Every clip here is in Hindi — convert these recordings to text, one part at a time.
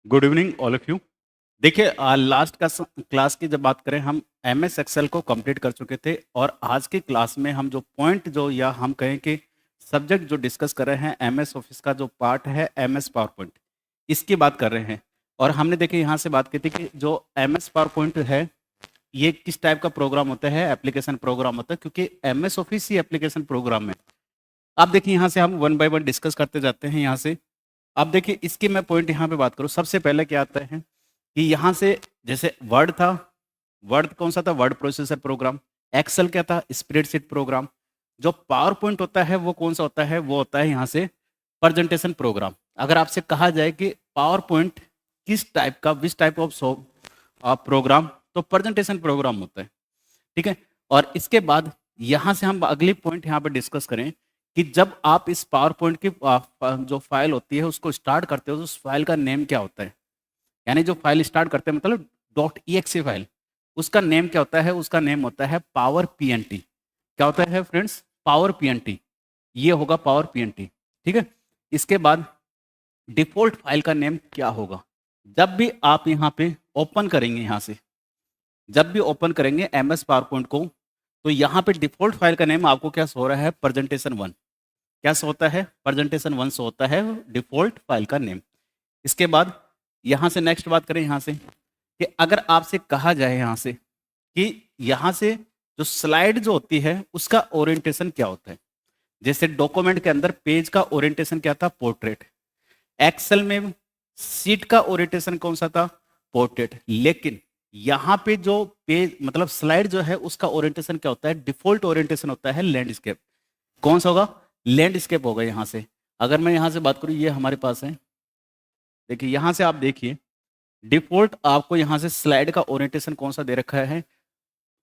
Good evening all of you. देखिए लास्ट का क्लास की जब बात करें हम एमएस एक्सेल को कंप्लीट कर चुके थे और आज की क्लास में हम जो पॉइंट जो या हम कहें कि सब्जेक्ट जो डिस्कस कर रहे हैं एमएस ऑफिस का जो पार्ट है एमएस पावर पॉइंट, इसकी बात कर रहे हैं। और हमने देखिए यहाँ से बात की थी कि जो एमएस पावर पॉइंट है ये किस टाइप का प्रोग्राम होता है, एप्लीकेशन प्रोग्राम होता है, क्योंकि एमएस ऑफिस ही एप्लीकेशन प्रोग्राम है। आप देखिए यहाँ से हम वन बाय वन डिस्कस करते जाते हैं। यहाँ से अब देखिए इसकी मैं पॉइंट यहाँ पे बात करूँ, सबसे पहले क्या आता है कि यहाँ से जैसे वर्ड था, वर्ड कौन सा था, वर्ड प्रोसेसर प्रोग्राम। एक्सेल क्या था, स्प्रेडशीट प्रोग्राम। जो पावर पॉइंट होता है वो कौन सा होता है, वो होता है यहाँ से प्रेजेंटेशन प्रोग्राम। अगर आपसे कहा जाए कि पावर पॉइंट किस टाइप का, विच टाइप ऑफ प्रोग्राम, तो प्रेजेंटेशन प्रोग्राम होता है। ठीक है। और इसके बाद यहाँ से हम अगली पॉइंट यहाँ पे डिस्कस करें कि जब आप इस पावर पॉइंट की जो फाइल होती है उसको स्टार्ट करते हो तो उस फाइल का नेम क्या होता है। यानी जो फाइल स्टार्ट करते हैं मतलब .exe फाइल, उसका नेम क्या होता है, उसका नेम होता है पावर पीएनटी। क्या होता है फ्रेंड्स, पावर पीएनटी। ये होगा पावर पीएनटी। ठीक है। इसके बाद डिफॉल्ट फाइल का नेम क्या होगा। जब भी आप यहाँ पे ओपन करेंगे, यहाँ से जब भी ओपन करेंगे एमएस पावर पॉइंट को, तो यहाँ पे डिफॉल्ट फाइल का नेम आपको क्या हो रहा है, प्रेजेंटेशन वन। क्या शो होता है, प्रेजेंटेशन वन शो होता है डिफॉल्ट फाइल का नेम। इसके बाद यहाँ से नेक्स्ट बात करें यहाँ से कि अगर आपसे कहा जाए यहाँ से कि यहाँ से जो स्लाइड जो होती है उसका ओरिएंटेशन क्या होता है। जैसे डॉक्यूमेंट के अंदर पेज का ओरिएंटेशन क्या था, पोर्ट्रेट। एक्सेल में सीट का ओरिएंटेशन कौन सा था, पोर्ट्रेट। लेकिन यहाँ पे जो पेज मतलब स्लाइड जो है उसका ओरिएंटेशन क्या होता है, डिफॉल्ट ओरिएंटेशन होता है लैंडस्केप। कौन सा होगा, लैंडस्केप होगा। यहाँ से अगर मैं यहाँ से बात करूँ, ये हमारे पास है, देखिए यहाँ से आप देखिए डिफॉल्ट आपको यहाँ से स्लाइड का ओरिएंटेशन कौन सा दे रखा है,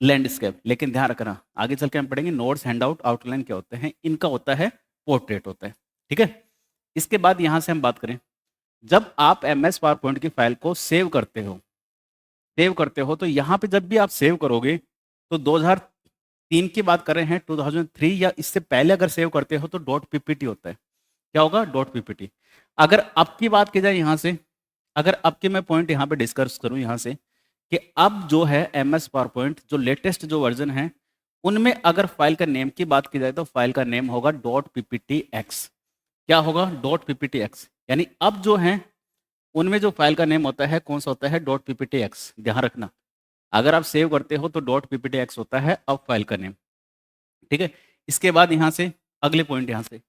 लैंडस्केप। लेकिन ध्यान रखना आगे चल के हम पढ़ेंगे नोट्स, हैंडआउट, आउटलाइन क्या होते हैं, इनका होता है पोर्ट्रेट होता है। ठीक है। इसके बाद यहाँ से हम बात करें, जब आप एमएस पावर पॉइंट की फाइल को सेव करते हो तो यहाँ पे जब भी आप सेव करोगे तो 2003 की बात कर रहे हैं, 2003 या इससे पहले अगर सेव करते हो तो .ppt होता है। क्या होगा, .ppt। अगर अब की बात की जाए यहाँ से, अगर अब की मैं पॉइंट यहाँ पे डिस्कस करूँ यहाँ से कि अब जो है एमएस पावर पॉइंट जो लेटेस्ट जो वर्जन है उनमें अगर फाइल का नेम की बात की जाए तो फाइल का नेम होगा .pptx। क्या होगा, .pptx। यानी अब जो है उनमें जो फाइल का नेम होता है कौन सा होता है, .pptx। ध्यान रखना अगर आप सेव करते हो तो .pptx होता है अब फाइल का नेम। ठीक है। इसके बाद यहाँ से अगले पॉइंट, यहाँ से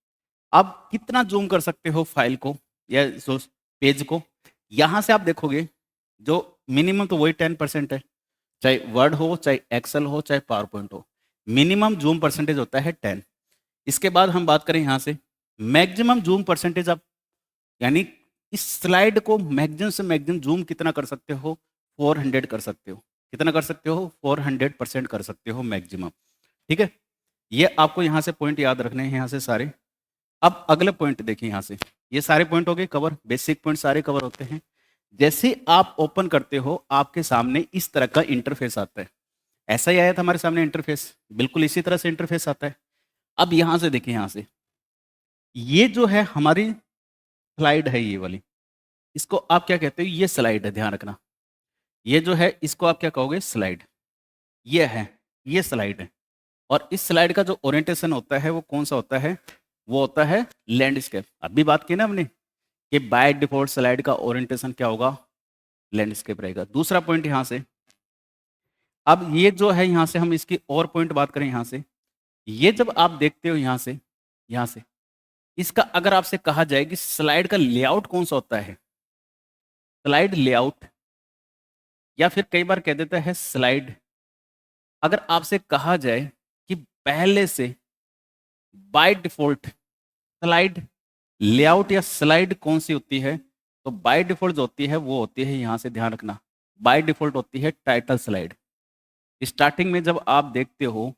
आप कितना जूम कर सकते हो फाइल को या पेज को। यहाँ से आप देखोगे जो मिनिमम तो वही 10% है, चाहे वर्ड हो, चाहे एक्सेल हो, चाहे पावर पॉइंट हो। मिनिमम जूम परसेंटेज होता है 10। इसके बाद हम बात करें यहाँ से मैक्सिमम जूम परसेंटेज, आप यानी इस स्लाइड को मैक्सिमम से मैक्सिमम जूम कितना कर सकते हो, 400 कर सकते हो। कितना कर सकते हो, 400% कर सकते हो मैक्सिमम। ठीक है। ये आपको यहाँ से पॉइंट याद रखने हैं यहाँ से सारे। अब अगले पॉइंट देखिए यहाँ से, ये सारे पॉइंट हो गए कवर, बेसिक पॉइंट सारे कवर होते हैं। जैसे आप ओपन करते हो आपके सामने इस तरह का इंटरफेस आता है। ऐसा ही आया था हमारे सामने इंटरफेस, बिल्कुल इसी तरह से इंटरफेस आता है। अब यहाँ से देखिए, यहाँ से ये जो है हमारी स्लाइड है, ये वाली, इसको आप क्या कहते हो, ये स्लाइड है। ध्यान रखना ये जो है इसको आप क्या कहोगे, स्लाइड। ये है, ये स्लाइड है। और इस स्लाइड का जो ओरिएंटेशन होता है वो कौन सा होता है, वो होता है लैंडस्केप। अभी बात की ना हमने कि बाय डिफॉल्ट स्लाइड का ओरिएंटेशन क्या होगा, लैंडस्केप रहेगा। दूसरा पॉइंट यहाँ से, अब ये जो है यहाँ से हम इसकी और पॉइंट बात करें यहाँ से, ये जब आप देखते हो यहाँ से इसका अगर आपसे कहा जाए कि स्लाइड का लेआउट कौन सा होता है, स्लाइड लेआउट, या फिर कई बार कह देता है स्लाइड। अगर आपसे कहा जाए कि पहले से बाय डिफॉल्ट स्लाइड लेआउट या स्लाइड कौन सी होती है, तो बाय डिफॉल्ट जो होती है वो होती है, यहाँ से ध्यान रखना, बाय डिफॉल्ट होती है टाइटल स्लाइड। स्टार्टिंग में जब आप देखते हो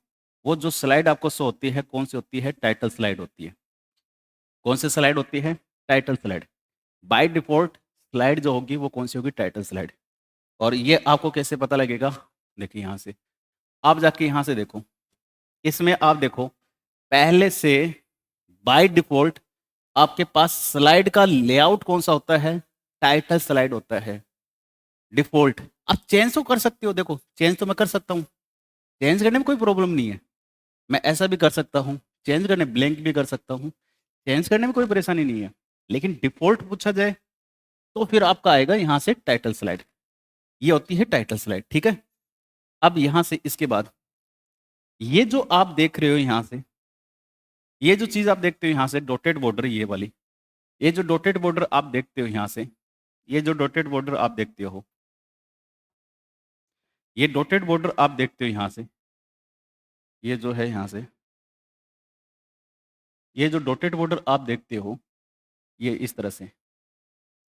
वो जो स्लाइड आपको शो होती है कौन सी होती है, टाइटल स्लाइड होती है। कौन सी स्लाइड होती है, title slide. By default slide जो होगी वो कौन सी होगी, टाइटल स्लाइड। और ये आपको कैसे पता लगेगा, देखिए यहाँ से आप जाके यहाँ से देखो, इसमें आप देखो पहले से बाय डिफॉल्ट आपके पास स्लाइड का लेआउट कौन सा होता है, टाइटल स्लाइड होता है, डिफ़ॉल्ट। आप चेंज तो कर सकते हो, देखो चेंज तो मैं कर सकता हूँ, चेंज करने में कोई प्रॉब्लम नहीं है। मैं ऐसा भी कर सकता हूँ, चेंज करने ब्लैंक भी कर सकता हूँ, चेंज करने में कोई परेशानी नहीं है। लेकिन डिफ़ॉल्ट पूछा जाए तो फिर आपका आएगा यहाँ से टाइटल स्लाइड, ये होती है टाइटल स्लाइड, ठीक है? अब यहाँ से इसके बाद ये जो आप देख रहे हो यहाँ से, ये जो चीज़ आप देखते हो यहाँ से डॉटेड बॉर्डर ये वाली, ये जो डॉटेड बॉर्डर आप देखते हो यहाँ से, ये जो डॉटेड बॉर्डर आप देखते हो, ये डॉटेड बॉर्डर आप देखते हो यहाँ से, ये जो है यहाँ से, ये जो डॉटेड बॉर्डर आप देखते हो, ये इस तरह से,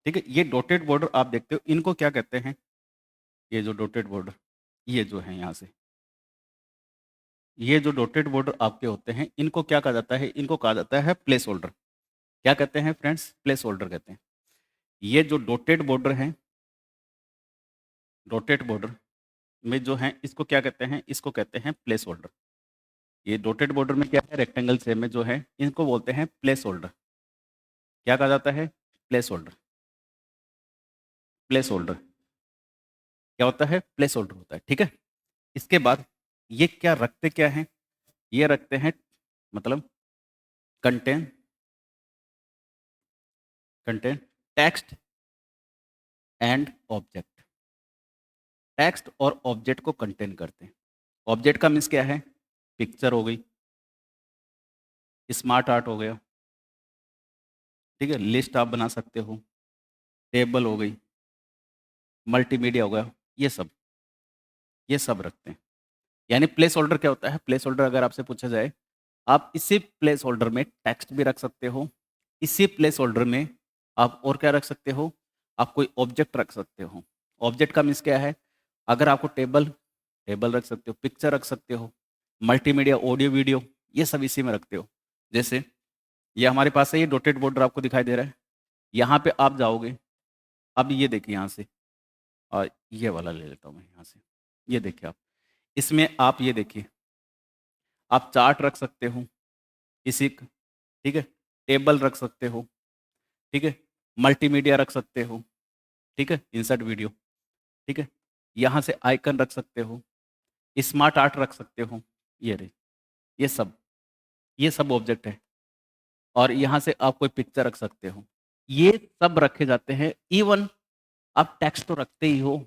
ठीक है? ये डॉटेड बॉर्डर आप देखते हो, इनको क्या कहते हैं? ये जो डॉटेड बॉर्डर, ये जो है यहाँ से, ये जो डॉटेड बॉर्डर आपके होते हैं, इनको क्या कहा जाता है? इनको कहा जाता है प्लेस होल्डर। क्या कहते हैं फ्रेंड्स? प्लेस होल्डर कहते हैं। ये जो डॉटेड बॉर्डर है, डॉटेड बॉर्डर में जो है, इसको क्या कहते हैं? इसको कहते हैं प्लेस होल्डर। ये डॉटेड बॉर्डर में क्या है? रेक्टेंगल शेप में जो है, इनको बोलते हैं प्लेस होल्डर। क्या कहा जाता है? Place holder. प्लेस होल्डर क्या होता है? प्लेस होल्डर होता है, ठीक है? इसके बाद ये क्या रखते क्या हैं? ये रखते हैं मतलब contain contain text and object. Text और ऑब्जेक्ट को कंटेन करते हैं। ऑब्जेक्ट का मीन्स क्या है? पिक्चर हो गई, स्मार्ट आर्ट हो गया, ठीक है? लिस्ट आप बना सकते हो, टेबल हो गई, मल्टीमीडिया हो गया, ये सब रखते हैं। यानी प्लेस होल्डर क्या होता है? प्लेस होल्डर अगर आपसे पूछा जाए, आप इसी प्लेस होल्डर में टेक्स्ट भी रख सकते हो, इसी प्लेस होल्डर में आप और क्या रख सकते हो? आप कोई ऑब्जेक्ट रख सकते हो। ऑब्जेक्ट का मीन्स क्या है? अगर आपको टेबल टेबल रख सकते हो, पिक्चर रख सकते हो, मल्टीमीडिया, ऑडियो, वीडियो, ये सब इसी में रखते हो। जैसे ये हमारे पास है, ये डॉटेड बॉर्डर आपको दिखाई दे रहा है। यहाँ पे आप जाओगे, अब ये देखिए यहाँ से, और ये वाला ले लेता हूँ मैं यहाँ से। ये देखिए आप, इसमें आप ये देखिए, आप चार्ट रख सकते हो ठीक है? टेबल रख सकते हो, ठीक है? मल्टीमीडिया रख सकते हो, ठीक है? इंसर्ट वीडियो, ठीक है? यहाँ से आइकन रख सकते हो, स्मार्ट आर्ट रख सकते हो, ये रही, ये सब ये सब ऑब्जेक्ट है। और यहाँ से आप कोई पिक्चर रख सकते हो, ये सब रखे जाते हैं। इवन आप टेक्स्ट तो रखते ही हो,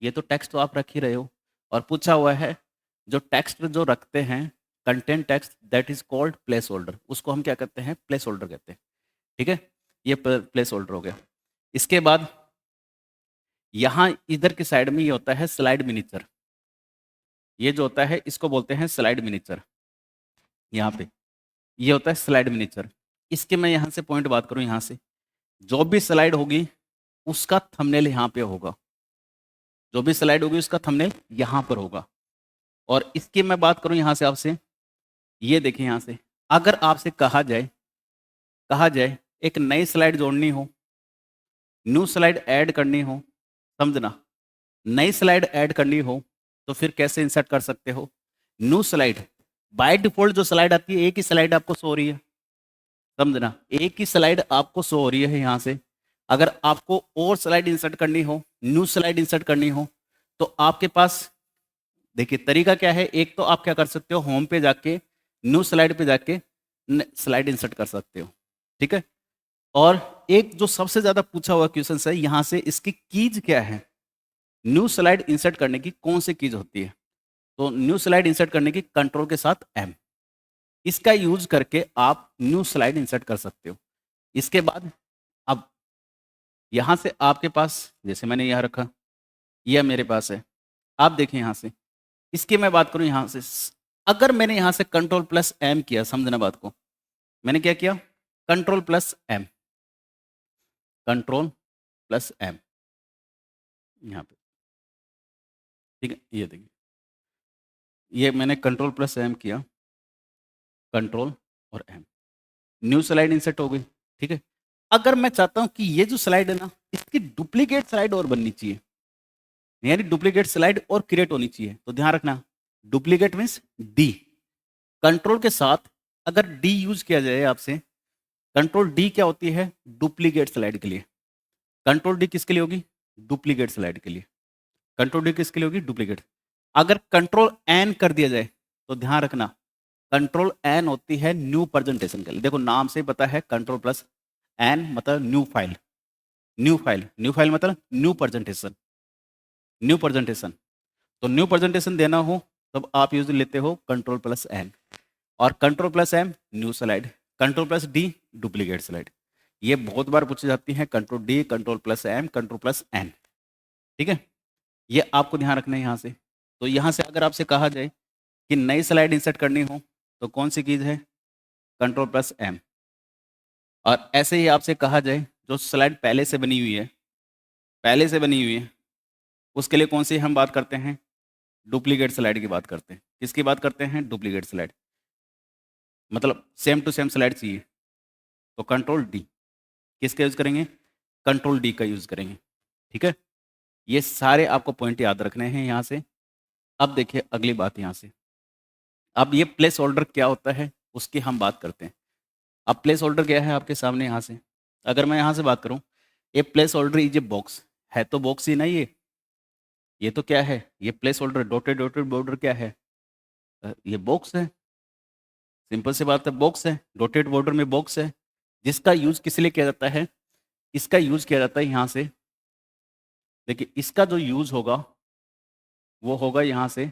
ये तो टेक्स्ट तो आप रख ही रहे हो। और पूछा हुआ है, जो टेक्स्ट जो रखते हैं, content text, that is called place holder. उसको हम क्या कहते हैं? प्लेस होल्डर कहते हैं, ठीक है? ये प्लेस होल्डर हो गया। इसके बाद यहाँ इधर की साइड में ये होता है स्लाइड मिनीचर। ये जो होता है इसको बोलते हैं स्लाइड मिनीचर। यहाँ पे ये होता है स्लाइड मिनीचर। इसके मैं यहाँ से पॉइंट बात करूँ, यहाँ से जो भी स्लाइड होगी उसका थंबनेल यहाँ पे होगा, जो भी स्लाइड होगी उसका थंबनेल यहाँ पर होगा। और इसकी मैं बात करूँ यहाँ से आपसे, ये देखिए यहाँ से, अगर आपसे कहा जाए एक नई स्लाइड जोड़नी हो, न्यू स्लाइड ऐड करनी हो, समझना, नई स्लाइड ऐड करनी हो तो फिर कैसे इंसर्ट कर सकते हो? न्यू स्लाइड, बाय डिफॉल्ट जो स्लाइड आती है, एक ही स्लाइड आपको शो हो रही है, समझना, एक ही स्लाइड आपको शो हो रही है यहाँ से। अगर आपको और स्लाइड इंसर्ट करनी हो, न्यू स्लाइड इंसर्ट करनी हो, तो आपके पास देखिए तरीका क्या है। एक तो आप क्या कर सकते हो, होम पे जाके न्यू स्लाइड पे जाके स्लाइड इंसर्ट कर सकते हो, ठीक है? और एक जो सबसे ज्यादा पूछा हुआ क्वेश्चन है यहाँ से, इसकी कीज क्या है? न्यू स्लाइड इंसर्ट करने की कौन सी कीज होती है? तो न्यू स्लाइड इंसर्ट करने की कंट्रोल के साथ एम, इसका यूज करके आप न्यू स्लाइड इंसर्ट कर सकते हो। इसके बाद अब यहाँ से आपके पास, जैसे मैंने यहाँ रखा, यह मेरे पास है, आप देखें यहाँ से, इसकी मैं बात करूँ यहाँ से, अगर मैंने यहाँ से कंट्रोल प्लस एम किया, समझना बात को, मैंने क्या किया? Control plus M, control plus M यहाँ पे, ठीक है? ये देखिए, ये मैंने कंट्रोल प्लस एम किया, कंट्रोल और एम, न्यू स्लाइड इंसर्ट हो गई, ठीक है? अगर मैं चाहता हूं कि ये जो स्लाइड है ना, इसकी डुप्लीकेट स्लाइड और बननी चाहिए, यानी डुप्लीकेट स्लाइड और क्रिएट होनी चाहिए, तो ध्यान रखना, डुप्लीकेट मीन्स डी, कंट्रोल के साथ अगर डी यूज किया जाए आपसे, कंट्रोल डी क्या होती है? डुप्लीकेट स्लाइड के लिए। कंट्रोल डी किसके लिए होगी? डुप्लीकेट स्लाइड के लिए। कंट्रोल डी किसके लिए होगी? डुप्लीकेट। अगर कंट्रोल एन कर दिया जाए तो ध्यान रखना, कंट्रोल एन होती है न्यू प्रेजेंटेशन के लिए। देखो नाम से ही पता है, कंट्रोल प्लस एन मतलब new file. New file, new file मतलब न्यू प्रेजेंटेशन। न्यू प्रेजेंटेशन, तो न्यू प्रेजेंटेशन देना हो तब आप यूज लेते हो कंट्रोल प्लस एन, और control plus M new slide, control plus D duplicate slide. ये बहुत बार पूछी जाती है, control D, control plus M, control plus N. ठीक है, ये आपको ध्यान रखना है यहाँ से। तो यहाँ से अगर आपसे कहा जाए कि नई स्लाइड इंसर्ट करनी हो तो कौन सी कीज है? Control plus M. और ऐसे ही आपसे कहा जाए जो स्लाइड पहले से बनी हुई है, पहले से बनी हुई है, उसके लिए कौन सी हम बात करते हैं? डुप्लीकेट स्लाइड की बात करते हैं। किसकी बात करते हैं? डुप्लीकेट स्लाइड, मतलब सेम टू सेम स्लाइड चाहिए तो कंट्रोल डी। किसका यूज करेंगे? कंट्रोल डी का यूज करेंगे। ठीक है, ये सारे आपको पॉइंट याद रखने हैं यहाँ से। अब देखिए अगली बात यहाँ से, अब ये प्लेस होल्डर क्या होता है उसकी हम बात करते हैं। अब प्लेस होल्डर क्या है आपके सामने यहाँ से, अगर मैं यहाँ से बात करूँ, ये place holder is a box, है तो बॉक्स ही ना ये तो क्या है? ये place holder dotted dotted border क्या है? ये बॉक्स है। सिंपल सी बात है, बॉक्स है, डॉटेड बॉर्डर में बॉक्स है, जिसका यूज किस लिए किया जाता है? इसका यूज किया जाता है यहाँ से, देखिए इसका जो यूज होगा वो होगा यहाँ से।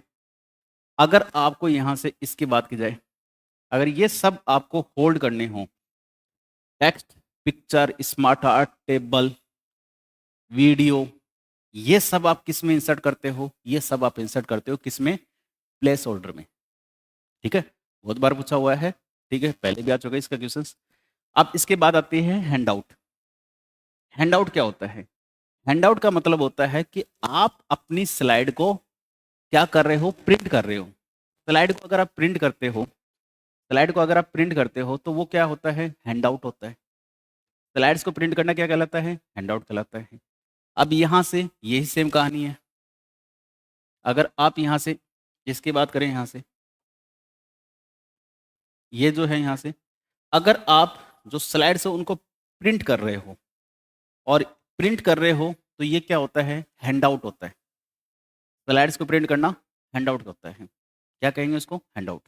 अगर आपको यहाँ से इसकी बात की जाए, अगर ये सब आपको होल्ड करने हो, text, picture, smart art, table, video, ये सब आप किस में इंसर्ट करते हो? ये सब आप इंसर्ट करते हो किस में? प्लेस होल्डर में। ठीक है, बहुत बार पूछा हुआ है। ठीक है, पहले भी आ चुका है इसका क्वेश्चन। अब इसके बाद आती है हैंड आउट। हैंड आउट क्या होता है? हैंड आउट का मतलब होता है कि आप अपनी स्लाइड को क्या कर रहे हो? प्रिंट कर रहे हो। स्लाइड को अगर आप प्रिंट करते हो, स्लाइड को अगर आप प्रिंट करते हो तो वो क्या होता है? हैंड आउट होता है। स्लाइड्स को प्रिंट करना क्या कहलाता है? हैंड आउट कहलाता है। अब यहाँ से यही सेम कहानी है। अगर आप यहाँ से इसकी बात करें, यहाँ से ये जो है, यहाँ से अगर आप जो स्लाइड्स है उनको प्रिंट कर रहे हो, और प्रिंट कर रहे हो तो ये क्या होता है? हैंड आउट होता है। स्लाइड्स को प्रिंट करना हैंड आउट होता है। क्या कहेंगे उसको? Hand out.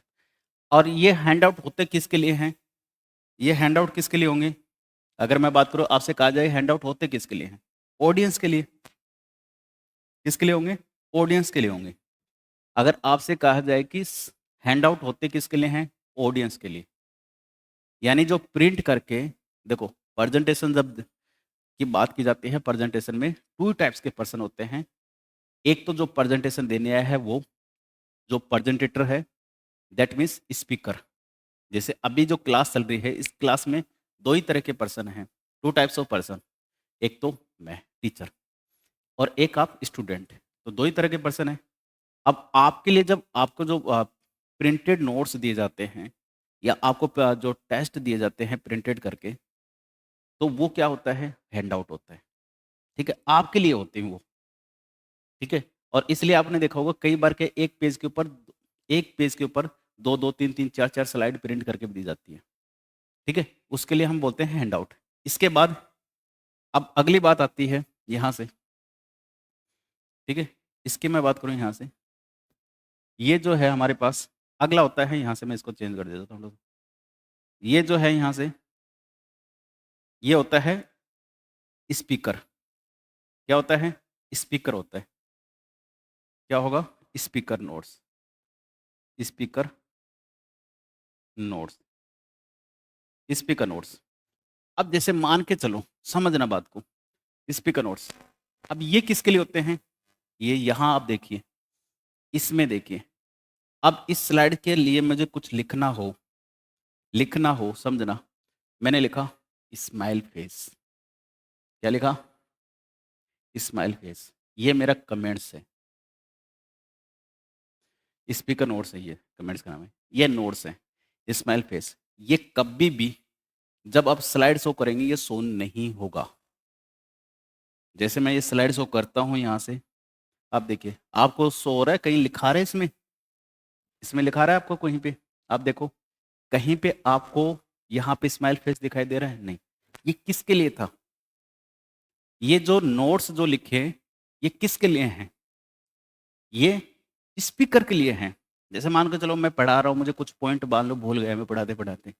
और ये हैंड आउट होते किसके लिए हैं? ये हैंड आउट किसके लिए होंगे? अगर मैं बात करूँ, आपसे कहा जाए हैंड आउट होते किसके लिए हैं? ऑडियंस के लिए। किसके लिए होंगे? ऑडियंस के लिए होंगे। अगर आपसे कहा जाए कि हैंड आउट होते किसके लिए हैं? ऑडियंस के लिए। यानी जो प्रिंट करके, देखो प्रेजेंटेशन जब की बात की जाती है, प्रेजेंटेशन में टू टाइप्स के पर्सन होते हैं। एक तो जो प्रेजेंटेशन देने आया है वो जो प्रेजेंटेटर है, दैट मीन्स स्पीकर। जैसे अभी जो क्लास चल रही है, इस क्लास में दो ही तरह के पर्सन हैं, टू टाइप्स ऑफ पर्सन। एक तो मैं टीचर, और एक आप स्टूडेंट। तो दो ही तरह के पर्सन हैं। अब आपके लिए जब आपको जो प्रिंटेड नोट्स दिए जाते हैं, या आपको जो टेस्ट दिए जाते हैं प्रिंटेड करके, तो वो क्या होता है? हैंड आउट होता है। ठीक है, आपके लिए होते हैं वो। ठीक है, और इसलिए आपने देखा होगा कई बार के एक पेज के ऊपर दो दो तीन तीन चार चार स्लाइड प्रिंट करके भी दी जाती है। ठीक है, उसके लिए हम बोलते हैं हैंड आउट। इसके बाद अब अगली बात आती है यहाँ से। ठीक है, इसकी मैं बात करूँ यहाँ से, ये जो है हमारे पास अगला होता है, यहाँ से मैं इसको चेंज कर देता हूँ। ये जो है यहाँ से, ये होता है स्पीकर। क्या होता है? स्पीकर होता है। क्या होगा? Speaker notes. Speaker notes, speaker notes. अब जैसे मान के चलो, समझना बात को, स्पीकर नोट्स। अब ये किसके लिए होते हैं? ये यहाँ आप देखिए, इसमें देखिए। अब इस स्लाइड के लिए मुझे कुछ लिखना हो, समझना। मैंने लिखा स्माइल फेस। क्या लिखा? Smile face. ये मेरा कमेंट्स है। स्पीकर नोट्स है, ये कमेंट्स का नाम है, ये नोट्स है। स्माइल फेस ये कभी भी जब आप स्लाइड शो करेंगे ये शो नहीं होगा। जैसे मैं ये स्लाइड शो करता हूँ यहाँ से, आप देखिए आपको शो हो रहा है, कहीं लिखा रहा है इसमें, इसमें लिखा रहा है आपको कहीं पे? आप देखो कहीं पे आपको यहाँ पे स्माइल फेस दिखाई दे रहा है? नहीं। ये किसके लिए था? ये जो नोट्स जो लिखे, ये किसके लिए हैं? ये स्पीकर के लिए हैं। जैसे मान के चलो मैं पढ़ा रहा हूँ, मुझे कुछ पॉइंट मान लो भूल गया मैं पढ़ाते-पढ़ाते,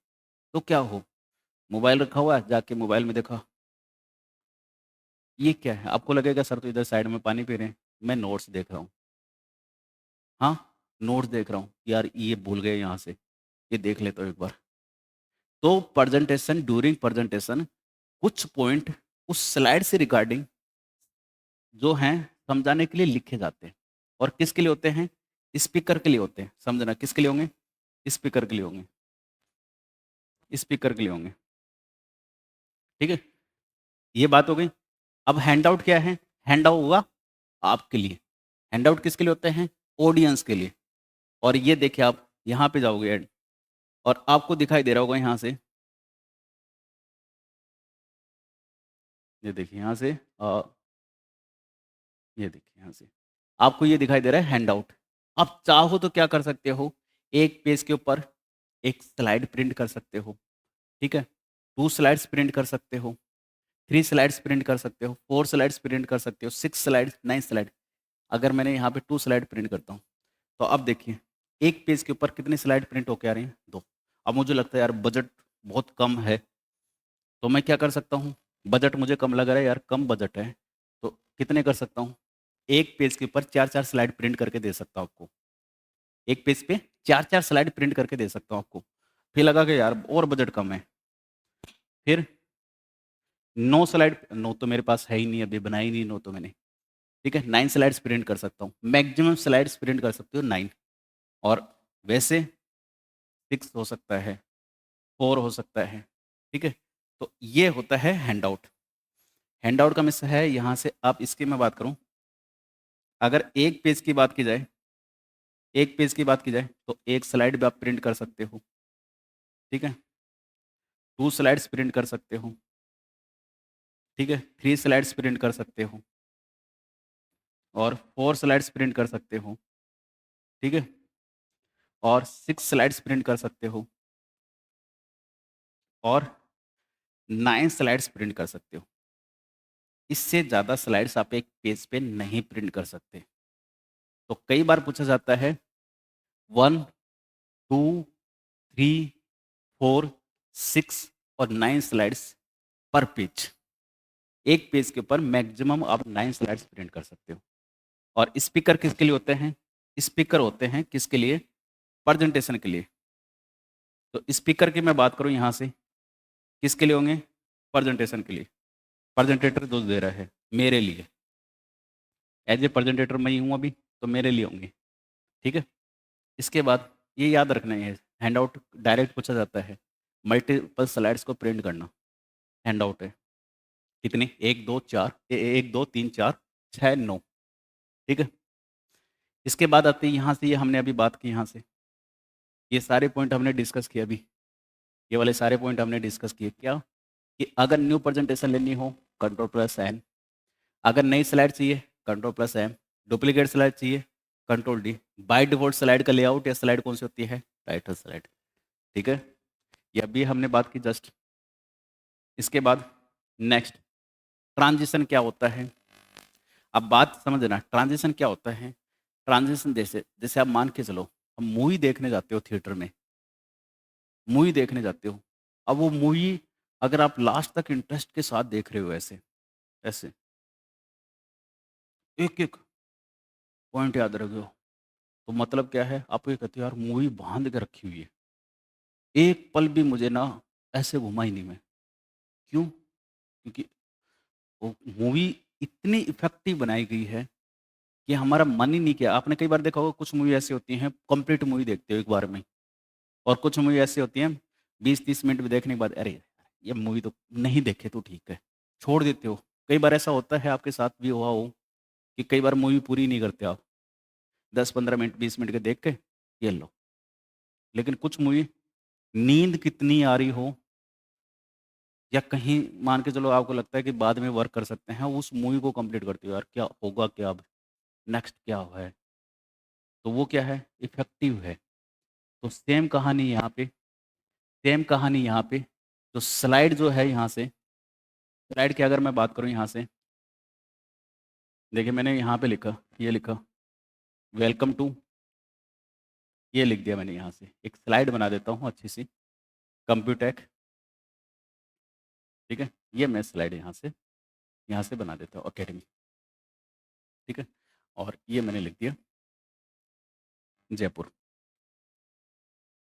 तो क्या हो? मोबाइल रखा हुआ है, जाके मोबाइल में देखा, ये क्या है? आपको लगेगा सर तो इधर साइड में पानी पी रहे हैं, मैं नोट्स देख रहा हूँ। हाँ, नोट्स देख रहा हूँ, यार ये भूल गए यहाँ से, ये देख लेता हूँ एक बार। तो प्रेजेंटेशन, ड्यूरिंग प्रेजेंटेशन कुछ पॉइंट उस स्लाइड से रिगार्डिंग जो हैं समझाने के लिए लिखे जाते हैं। और किसके लिए होते हैं? स्पीकर के लिए होते हैं। समझना किसके लिए होंगे? स्पीकर के लिए होंगे। स्पीकर के लिए होंगे। ठीक है? ये बात हो गई। अब हैंडआउट क्या है? हैंडआउट हुआ आपके लिए। हैंडआउट किसके लिए होते हैं? ऑडियंस के लिए। और ये देखिए आप यहाँ पे जाओगे ऐड, और आपको दिखाई दे रहा होगा यहाँ से, ये देखिए यहाँ से ये देखिए यहाँ से आपको ये दिखाई दे रहा है हैंडआउट। आप चाहो तो क्या कर सकते हो? एक पेज के ऊपर एक स्लाइड प्रिंट कर सकते हो। ठीक है? 2 स्लाइड्स प्रिंट कर सकते हो, 3 स्लाइड्स प्रिंट कर सकते हो, 4 स्लाइड्स प्रिंट कर सकते हो, 6 स्लाइड्स, 9 स्लाइड। अगर मैंने यहाँ पे 2 स्लाइड प्रिंट करता हूँ, तो अब देखिए, एक पेज के ऊपर कितनी स्लाइड प्रिंट होके आ रही हैं? 2। अब मुझे लगता है यार बजट बहुत कम है, तो मैं क्या कर सकता हूँ? बजट मुझे कम लग रहा है यार, कम बजट है, तो कितने कर सकता हूँ? एक पेज के ऊपर 4-4 स्लाइड प्रिंट करके दे सकता हूँ आपको। एक पेज पे 4-4 स्लाइड प्रिंट करके दे सकता हूँ आपको। फिर लगा कि यार और बजट कम है। फिर 9 स्लाइड, 9 तो मेरे पास है ही नहीं, अभी बनाई ही नहीं 9 तो मैंने। ठीक है? 9 स्लाइड्स प्रिंट कर सकता हूँ। मैक्सिमम स्लाइड्स प्रिंट कर सकते हो 9, और वैसे 6 हो सकता है, 4 हो सकता है। ठीक है? तो ये होता है हैंडआउट। हैंडआउट का मिस है यहाँ से, आप इसकी मैं बात करूँ, अगर एक पेज की बात की जाए, एक पेज की बात की जाए, तो एक स्लाइड भी आप प्रिंट कर सकते हो। ठीक है? 2 स्लाइड्स प्रिंट कर सकते हो। ठीक है? 3 स्लाइड्स प्रिंट कर सकते हो, और 4 स्लाइड्स प्रिंट कर सकते हो। ठीक है? और 6 स्लाइड्स प्रिंट कर सकते हो, और 9 स्लाइड्स प्रिंट कर सकते हो। इससे ज़्यादा स्लाइड्स आप एक पेज पे नहीं प्रिंट कर सकते। तो कई बार पूछा जाता है 1, 2, 3, 4, 6 और 9 स्लाइड्स पर पेज। एक पेज के ऊपर मैक्सिमम आप 9 स्लाइड्स प्रिंट कर सकते हो। और स्पीकर किसके लिए होते हैं? स्पीकर होते हैं किसके लिए? प्रेजेंटेशन के लिए। तो स्पीकर की मैं बात करूँ यहाँ से, किसके लिए होंगे? प्रेजेंटेशन के लिए। प्रेजेंटेटर जो दे रहा है, मेरे लिए। एज ए प्रेजेंटेटर मैं ही हूँ अभी, तो मेरे लिए होंगे। ठीक है? इसके बाद ये याद रखना है, हैंडआउट डायरेक्ट पूछा जाता है। मल्टीपल स्लाइड्स को प्रिंट करना हैंडआउट है। कितने? 1, 2, 4, 1, 2, 3, 4, 6, 9। ठीक है? इसके बाद आते हैं यहाँ से, ये हमने अभी बात की यहाँ से। ये सारे पॉइंट हमने डिस्कस किए अभी। ये वाले सारे पॉइंट हमने डिस्कस किए। क्या? कि अगर न्यू प्रेजेंटेशन लेनी हो, कंट्रोल+N। अगर नई स्लाइड चाहिए, कंट्रोल+M। डुप्लीकेट स्लाइड चाहिए, कंट्रोल+D। बाय डिफ़ॉल्ट स्लाइड का लेआउट या स्लाइड कौन सी होती है? Title slide. ठीक है? ये अभी हमने बात की जस्ट। इसके बाद नेक्स्ट, ट्रांजिशन क्या होता है? अब बात समझना, ट्रांजिशन क्या होता है? ट्रांजिशन जैसे जैसे आप मान के चलो, हम मूवी देखने जाते हो थिएटर में, मूवी देखने जाते हो। अब वो मूवी अगर आप लास्ट तक इंटरेस्ट के साथ देख रहे हो, ऐसे, ऐसे, एक-एक पॉइंट याद रखे हो, तो मतलब क्या है? आप ये कहते हो यार मूवी बाँध के रखी हुई है। एक पल भी मुझे ना ऐसे घुमा ही नहीं मैं। क्यों? क्योंकि वो मूवी इतनी इफ़ेक्टिव बनाई गई है कि हमारा मन ही नहीं किया। आपने कई बार देखा होगा, कुछ मूवी ऐसी होती हैं कंप्लीट मूवी देखते हो एक बार में, और कुछ मूवी ऐसी होती हैं 20-30 मिनट में देखने के बाद अरे! ये मूवी तो नहीं देखे तो ठीक है, छोड़ देते हो। कई बार ऐसा होता है आपके साथ भी हुआ हो कि कई बार मूवी पूरी नहीं करते आप। 10-15 मिनट, 20 मिनट के देख के, ये लो। लेकिन कुछ मूवी नींद कितनी आ रही हो, या कहीं मान के चलो आपको लगता है कि बाद में वर्क कर सकते हैं, उस मूवी को कंप्लीट करते हो, यार क्या होगा क्या अब? नेक्स्ट क्या है? तो वो क्या है? इफ़ेक्टिव है। तो सेम कहानी यहाँ पे, सेम कहानी यहाँ पे। तो स्लाइड जो है यहाँ से, स्लाइड की अगर मैं बात करूँ यहाँ से, देखिए मैंने यहाँ पे लिखा, ये लिखा वेलकम टू, ये लिख दिया मैंने यहाँ से। एक स्लाइड बना देता हूँ अच्छी सी, कंप्यूटेक, ठीक है? ये मैं स्लाइड यहाँ से बना देता हूँ अकेडमी, ठीक है? और ये मैंने लिख दिया जयपुर,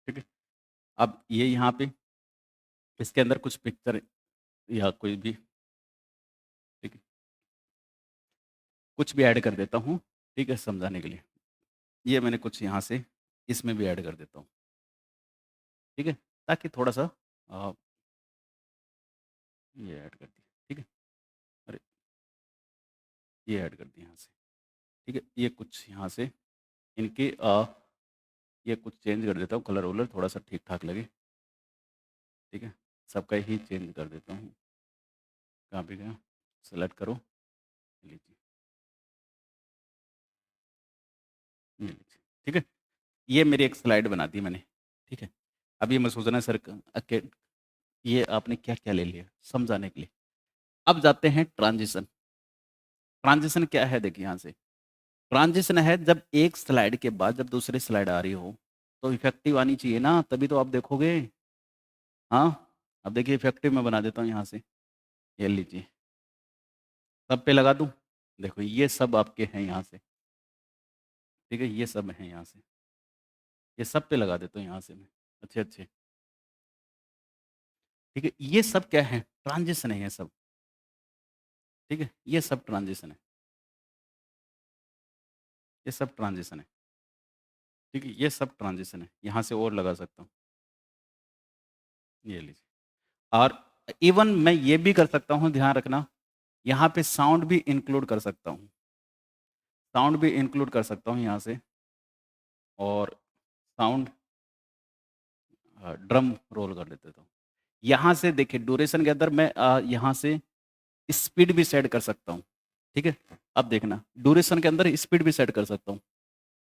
ठीक है? अब ये यहाँ पे इसके अंदर कुछ पिक्चर या कोई भी, ठीक है? कुछ भी ऐड कर देता हूँ, ठीक है? समझाने के लिए। ये मैंने कुछ यहाँ से इसमें भी ऐड कर देता हूँ, ठीक है? ताकि थोड़ा-सा अ, ये ऐड कर दिया, ठीक है? अरे! ये ऐड कर दिया यहाँ से, ठीक है? ये कुछ यहाँ से इनके ये कुछ चेंज कर देता हूँ कलर-वलर थोड़ा-सा ठीक-ठाक लगे, ठीक है? सबका ही चेंज कर देता हूँ। कहाँ पे गया? सेलेक्ट करो, लीजिए, ये लीजिए, ठीक है? ये मेरी एक स्लाइड बना दी मैंने, ठीक है? अब ये मैं सोच रहा सर ये आपने क्या-क्या ले लिया? समझाने के लिए। अब जाते हैं ट्रांज़िशन। ट्रांज़िशन क्या है देखिए यहाँ से, ट्रांज़िशन है जब एक स्लाइड के बाद जब दूसरी स्लाइड आ रही हो, तो इफ़ेक्टिव आनी चाहिए ना, तभी तो आप देखोगे। हाँ? अब देखिए इफ़ेक्टिव मैं बना देता हूँ यहाँ से, ये लीजिए। सब पे लगा दूँ? देखो ये सब आपके हैं यहाँ से, ठीक है? ये सब हैं यहाँ से। ये सब पे लगा देता हूँ यहाँ से मैं, अच्छे-अच्छे, ठीक है? ये सब क्या है? ट्रांज़िशन है ये सब, ठीक है? ये सब ट्रांज़िशन है, ये सब ट्रांज़िशन है, ठीक है? ये सब ट्रांज़िशन है। यहाँ से और लगा सकता हूँ, ये लीजिए। और इवन मैं ये भी कर सकता हूँ, ध्यान रखना, यहाँ पे साउंड भी इंक्लूड कर सकता हूँ। साउंड भी इंक्लूड कर सकता हूँ यहाँ से और साउंड ड्रम रोल कर देता हूँ। यहाँ से देखिए ड्यूरेशन के अंदर मैं यहाँ से स्पीड भी सेट कर सकता हूँ, ठीक है? अब देखना ड्यूरेशन के अंदर स्पीड भी सेट कर सकता हूँ।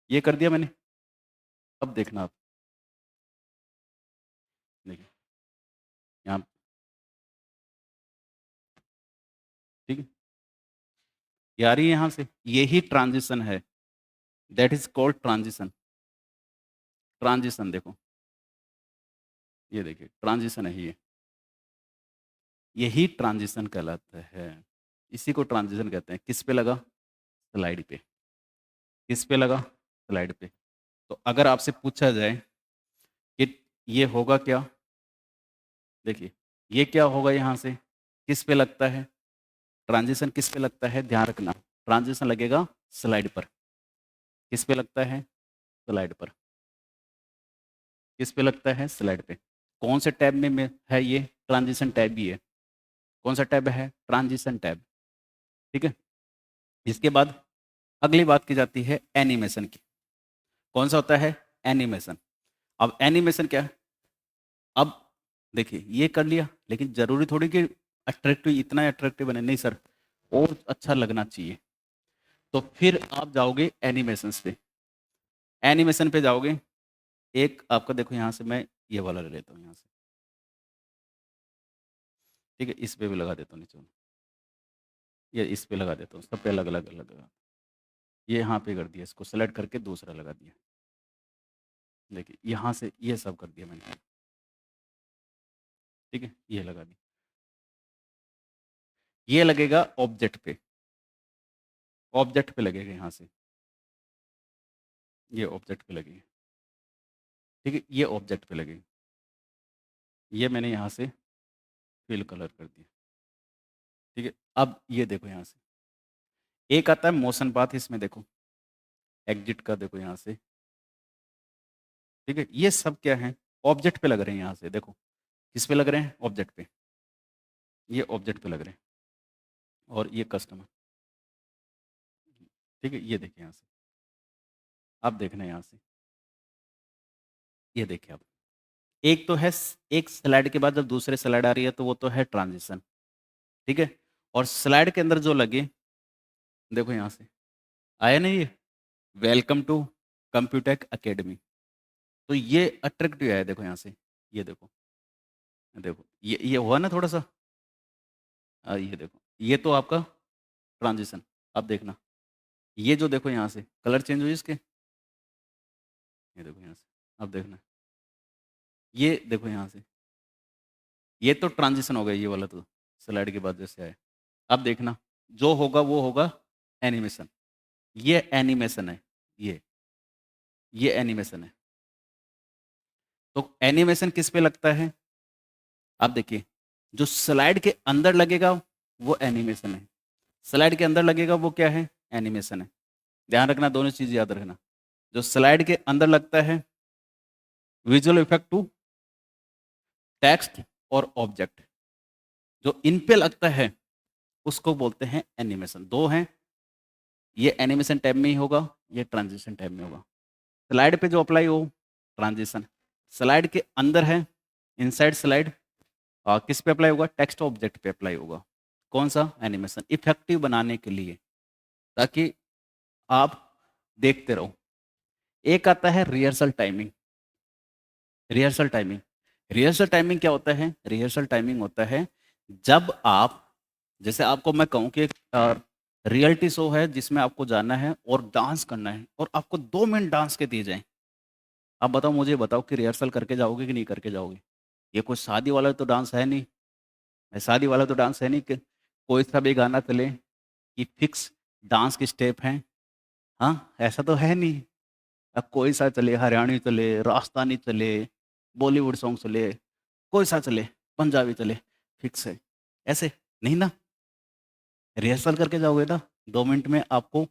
ये कर दिया मैंने, अब देखना आप, देखिए यहाँ, ठीक है? ये आ रही है यहाँ से, यही ट्रांज़िशन है, that is called transition. Transition देखो, ये देखिए ट्रांज़िशन है ये। यही ट्रांज़िशन कहलाता है। इसी को ट्रांज़िशन कहते हैं। किस पे लगा? स्लाइड पे। किस पे लगा? स्लाइड पे। तो अगर आपसे पूछा जाए कि ये होगा क्या? देखिए, ये क्या होगा यहाँ से? किस पे लगता है? ट्रांज़िशन किस पे लगता है? ध्यान रखना। ट्रांज़िशन लगेगा स्लाइड पर। किस पे लगता है? स्लाइड पर। किस पे लगता है? स्लाइड पे। कौन से टैब में है ये? ट्रांज़िशन टैब ही है। कौन सा टैब है? Transition tab. ठीक है? इसके बाद अगली बात की जाती है एनिमेशन की। कौन सा होता है? एनिमेशन। अब एनिमेशन क्या है? अब देखिए ये कर लिया, लेकिन ज़रूरी थोड़ी कि अट्रैक्टिव इतना अट्रैक्टिव बने, नहीं सर, और अच्छा लगना चाहिए। तो फिर आप जाओगे एनिमेशंस पे। एनिमेशन पे जाओगे, एक आपका देखो यहाँ से मैं ये वाला ले लेता हूँ यहाँ से, ठीक है? इस पे भी लगा देता हूँ नीचे में, ये इस पे लगा देता हूँ, सब पे अलग-अलग लगा। ये यहाँ पे कर दिया, इसको सेलेक्ट करके दूसरा लगा दिया। देखिए यहाँ से ये सब कर दिया मैंने, ठीक है? ये लगा दिया। ये लगेगा ऑब्जेक्ट पे, ऑब्जेक्ट पे लगेगा यहाँ से, ये ऑब्जेक्ट पे लगेगी, ठीक है? ये ऑब्जेक्ट पे लगेगी। ये मैंने यहाँ से फिल कलर कर दिया, ठीक है? अब ये देखो यहाँ से, एक आता है मोशन पाथ, इसमें देखो, एग्ज़िट का देखो यहाँ से, ठीक है? ये सब क्या है? ऑब्जेक्ट पे लग रहे हैं यहाँ से देखो, किस पे लग रहे हैं? ऑब्जेक्ट पे, ये ऑब्जेक्ट पे लग रहे हैं और ये कस्टमर, ठीक है? ये देखिए यहाँ से, आप देखना यहाँ से, ये देखिए आप। एक तो है एक स्लाइड के बाद जब दूसरे स्लाइड आ रही है तो वो तो है ट्रांज़िशन, ठीक है? और स्लाइड के अंदर जो लगे, देखो यहाँ से, आया ना ये? Welcome to Computech academy. तो ये अट्रैक्टिव है देखो यहाँ से, ये देखो, ये हुआ ना थोड़ा-सा? ये देखो, ये तो आपका ट्रांज़िशन, अब देखना, ये जो देखो यहाँ से कलर चेंज हुई इसके, ये देखो यहाँ से, अब देखना, ये देखो यहाँ से, ये तो ट्रांजिशन हो गया ये वाला, तो स्लाइड के बाद जैसे आए। अब देखना, जो होगा वो होगा एनिमेशन, ये एनिमेशन है, ये एनिमेशन है। तो एनिमेशन किस पे लगता है? आप देखिए, जो स्लाइड के अंदर लगेगा वो एनिमेशन है, स्लाइड के अंदर लगेगा वो क्या है? एनिमेशन है। ध्यान रखना, दोनों चीज याद रखना। जो स्लाइड के अंदर लगता है विजुअल इफेक्ट टू टेक्स्ट और ऑब्जेक्ट, जो इन पे लगता है उसको बोलते हैं एनिमेशन। दो हैं, ये एनिमेशन टैब में ही होगा, ये ट्रांजिशन टैब में होगा। स्लाइड पे जो अप्लाई हो ट्रांजिशन, स्लाइड के अंदर है इनसाइड स्लाइड, किस पे अप्लाई होगा? टेक्स्ट ऑब्जेक्ट पे अप्लाई होगा। कौन सा? एनिमेशन, इफेक्टिव बनाने के लिए, ताकि आप देखते रहो। एक आता है rehearsal timing. Rehearsal timing, rehearsal timing क्या होता है? रिहर्सल टाइमिंग होता है जब आप, जैसे आपको मैं कहूँ कि एक रियलिटी शो है जिसमें आपको जाना है और डांस करना है, और आपको 2 मिनट डांस के दिए जाएं। आप बताओ, मुझे बताओ कि रिहर्सल करके जाओगे कि नहीं करके जाओगे? ये कोई शादी वाला तो डांस है नहीं, शादी वाला तो डांस है नहीं कि कोई सा भी गाना चले कि फिक्स डांस के स्टेप हैं। हाँ, ऐसा तो है नहीं। अब कोई सा चले, हरियाणवी चले, राजस्थानी चले, बॉलीवुड सॉन्ग चले, कोई सा चले, पंजाबी चले, फिक्स है? ऐसे नहीं ना। रिहर्सल करके जाओगे ना, 2 मिनट में आपको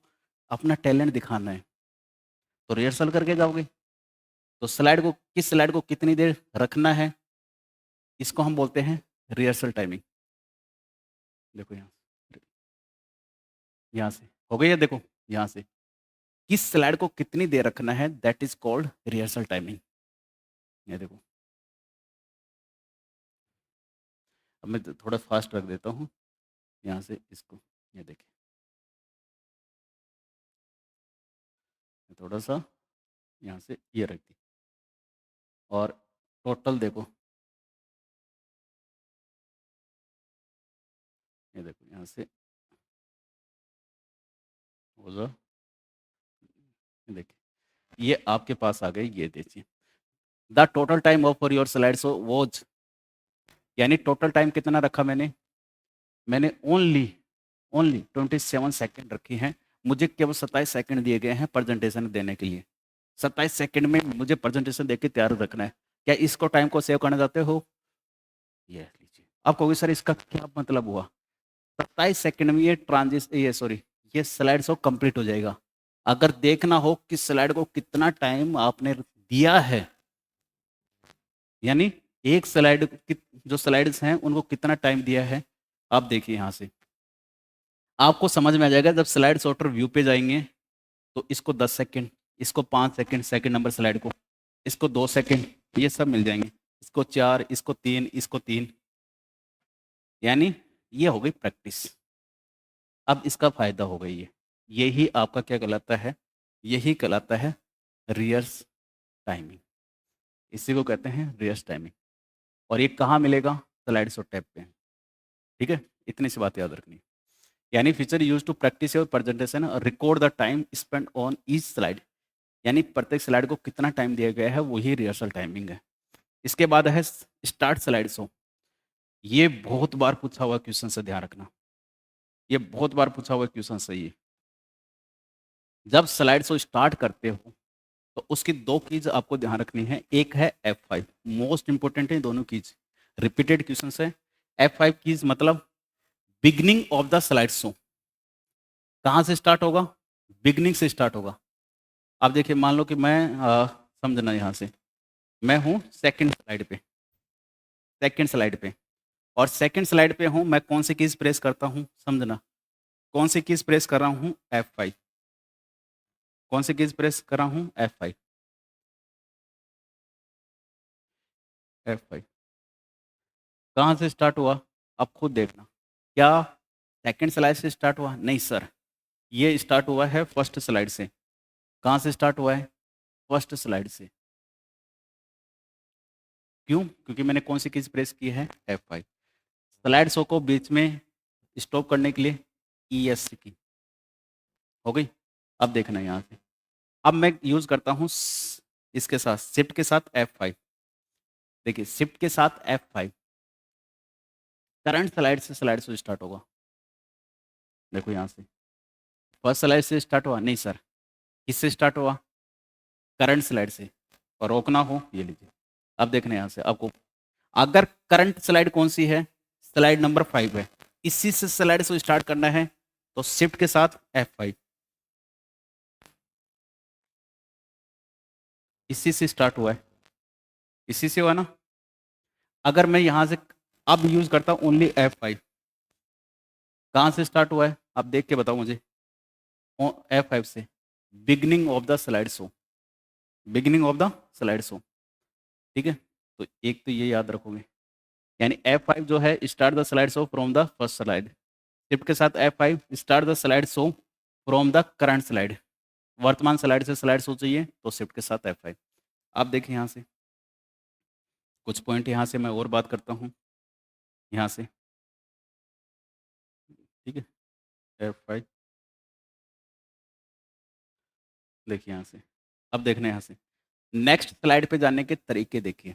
अपना टैलेंट दिखाना है, तो रिहर्सल करके जाओगे। तो स्लाइड को, किस स्लाइड को कितनी देर रखना है, इसको हम बोलते हैं रिहर्सल टाइमिंग। देखो यहाँ से हो गई है, देखो यहाँ से, किस स्लाइड को कितनी देर रखना है, that is called rehearsal timing. ये देखो, अब मैं थोड़ा फास्ट रख देता हूँ यहाँ से इसको, ये देखिए, थोड़ा सा यहाँ से ये रख दी, और टोटल देखो, ये देखो यहाँ से हो जाओ, ये देखिए, ये आपके पास आ गई। ये देखिए, the total time of for your slide show was, यानी टोटल टाइम कितना रखा मैंने? मैंने ओनली ओनली 27 सेकेंड रखी हैं। मुझे केवल 27 सेकेंड दिए गए हैं प्रेजेंटेशन देने के लिए। 27 सेकेंड में मुझे प्रेजेंटेशन देके तैयार रखना है। क्या इसको टाइम को सेव करना चाहते हो? ये लीजिए। आप कहोगे सर इसका क्या मतलब हुआ? 27 सेकेंड में ये ये स्लाइड शो कंप्लीट हो जाएगा। अगर देखना हो कि स्लाइड को कितना टाइम आपने दिया है, यानी एक स्लाइड, जो स्लाइड्स हैं उनको कितना टाइम दिया है, आप देखिए यहाँ से आपको समझ में आ जाएगा। जब स्लाइड सॉर्टर व्यू पे जाएंगे तो इसको 10 सेकेंड, इसको 5 सेकेंड, सेकेंड नंबर स्लाइड को, इसको 2 सेकेंड, ये सब मिल जाएंगे, इसको 4, इसको 3, इसको 3, यानी ये हो गई प्रैक्टिस। अब इसका फायदा होगा यही आपका क्या कहलाता है? यही कहलाता है रियर्स टाइमिंग। इसी को कहते हैं रियर्स टाइमिंग। और ये कहाँ मिलेगा? स्लाइड शो टैब पे। ठीक है, इतनी सी बात याद रखनी है। यानी feature use to practice your presentation और record the time spend on each slide, यानी प्रत्येक स्लाइड को कितना टाइम दिया गया है वही रिहर्सल टाइमिंग है। इसके बाद है स्टार्ट स्लाइड शो। ये बहुत बार पूछा हुआ क्वेश्चन से, ध्यान रखना, ये बहुत बार पूछा हुआ क्वेश्चन से। ये जब स्लाइड शो स्टार्ट करते हो तो उसकी 2 कीज आपको ध्यान रखनी है। एक है F5, मोस्ट इंपोर्टेंट है दोनों कीज, रिपीटेड क्वेश्चन है। F5 कीज मतलब beginning of the slide show. कहाँ से स्टार्ट होगा? बिगनिंग से स्टार्ट होगा। अब देखिए, मान लो कि मैं समझना, यहाँ से मैं हूँ सेकंड स्लाइड पे, सेकंड स्लाइड पे, और सेकंड स्लाइड पे हूँ मैं, कौन सी कीज प्रेस करता हूँ? समझना, कौन सी कीज प्रेस कर रहा हूँ? F5। कौन सी कीज प्रेस कर रहा हूँ? F5, F5। कहाँ से स्टार्ट हुआ? अब खुद देखना, क्या सेकंड स्लाइड से स्टार्ट हुआ? नहीं सर, ये स्टार्ट हुआ है फर्स्ट स्लाइड से। कहाँ से स्टार्ट हुआ है? फर्स्ट स्लाइड से। क्यों? क्योंकि मैंने कौन सी कीज प्रेस की है? F5। स्लाइड शो को बीच में स्टॉप करने के लिए ESC की, हो गई। अब देखना यहाँ से, अब मैं यूज करता हूँ इसके साथ, शिफ्ट के साथ F5। देखिए शिफ्ट के साथ F5, करंट स्लाइड से स्टार्ट होगा। देखो यहाँ से फर्स्ट स्लाइड से स्टार्ट हुआ नहीं सर, किससे स्टार्ट हुआ? करंट स्लाइड से। और रोकना हो ये लीजिए। अब देखना यहाँ से आपको, अगर करंट स्लाइड कौन सी है, स्लाइड नंबर 5 है, इसी से स्लाइड से स्टार्ट करना है, तो शिफ्ट के साथ F5, इसी से स्टार्ट हुआ है, इसी से हुआ ना। अगर मैं यहां से अब यूज करता हूं ओनली F5, कहां से स्टार्ट हुआ है आप देख के बताओ मुझे। F5 से, beginning of the slide show, beginning of the slide show. ठीक है, तो एक तो ये याद रखोगे, यानी F5 जो है start the slide show from the first slide. Shift के साथ F5 start the slide show from the current slide, वर्तमान स्लाइड से स्लाइड शो चाहिए तो शिफ्ट के साथ F5। आप देखिए यहाँ से कुछ पॉइंट, यहाँ से मैं और बात करता हूँ यहाँ से। ठीक है, F5 देखिए यहाँ से। अब देखना यहाँ से, नेक्स्ट स्लाइड पे जाने के तरीके देखिए।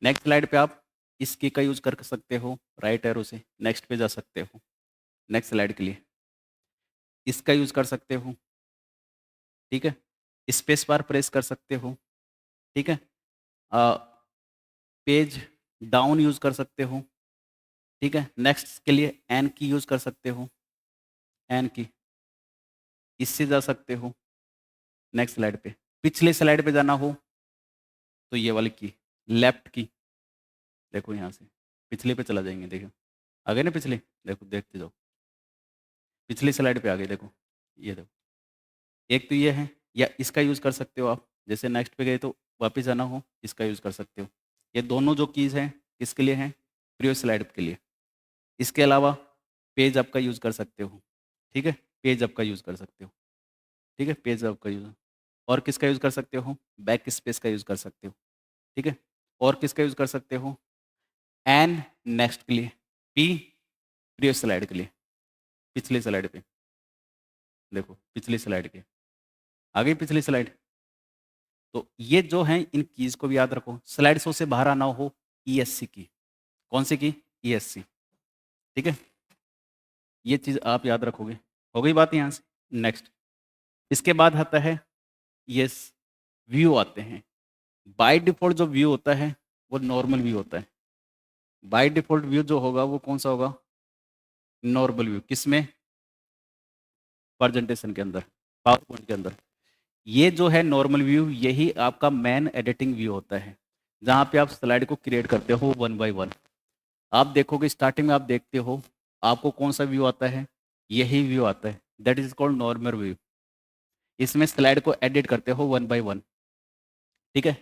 नेक्स्ट स्लाइड पे आप इस की का यूज कर सकते हो, राइट एरो से नेक्स्ट पे जा सकते हो। नेक्स्ट स्लाइड के लिए इसका यूज कर सकते हो। ठीक है, स्पेस बार प्रेस कर सकते हो। ठीक है, पेज डाउन यूज कर सकते हो। ठीक है, नेक्स्ट के लिए एन की यूज कर सकते हो, एन की, इससे जा सकते हो नेक्स्ट स्लाइड पे। पिछले स्लाइड पे जाना हो तो ये वाली की, लेफ्ट की, देखो यहाँ से पिछले पे चला जाएंगे। देखो आ गए ना पिछले, देखो देखते जाओ, पिछली स्लाइड पे आ गए। देखो ये देखो, एक तो ये है, या इसका यूज़ कर सकते हो आप, जैसे नेक्स्ट पे गए तो वापस जाना हो इसका यूज़ कर सकते हो। ये दोनों जो कीज़ हैं किसके लिए हैं? प्रीवियस स्लाइड के लिए। इसके अलावा पेज अप का यूज़ कर सकते हो। ठीक है, पेज अप का यूज़ कर सकते हो। ठीक है, पेज अप का यूज़। और किसका यूज़ कर सकते हो? बैक स्पेस का यूज़ कर सकते हो। ठीक है, और किसका यूज़ कर सकते हो? एन नेक्स्ट के लिए, पी प्रीवियस स्लाइड के लिए, पिछले स्लाइड पे। देखो पिछली स्लाइड के, आ गई पिछली स्लाइड। तो ये जो हैं इन कीज़ को भी याद रखो। स्लाइड शो से बाहर आना हो, ESC की, कौन सी की? ESC। ठीक है, ये चीज़ आप याद रखोगे। हो गई बात यहाँ से। नेक्स्ट इसके बाद आता है यस, व्यू आते हैं। बाय डिफ़ॉल्ट जो व्यू होता है वो नॉर्मल व्यू होता है। बाय डिफ़ॉल्ट व्यू जो होगा वो कौन सा होगा? Normal view. किसमें? प्रेजेंटेशन के अंदर, पावर पॉइंट के अंदर। ये जो है नॉर्मल व्यू, यही आपका मेन एडिटिंग व्यू होता है, जहाँ पे आप स्लाइड को क्रिएट करते हो वन बाय वन। आप देखोगे स्टार्टिंग में आप देखते हो आपको कौन सा व्यू आता है? यही व्यू आता है, that is called normal view. इसमें स्लाइड को एडिट करते हो वन बाय वन। ठीक है,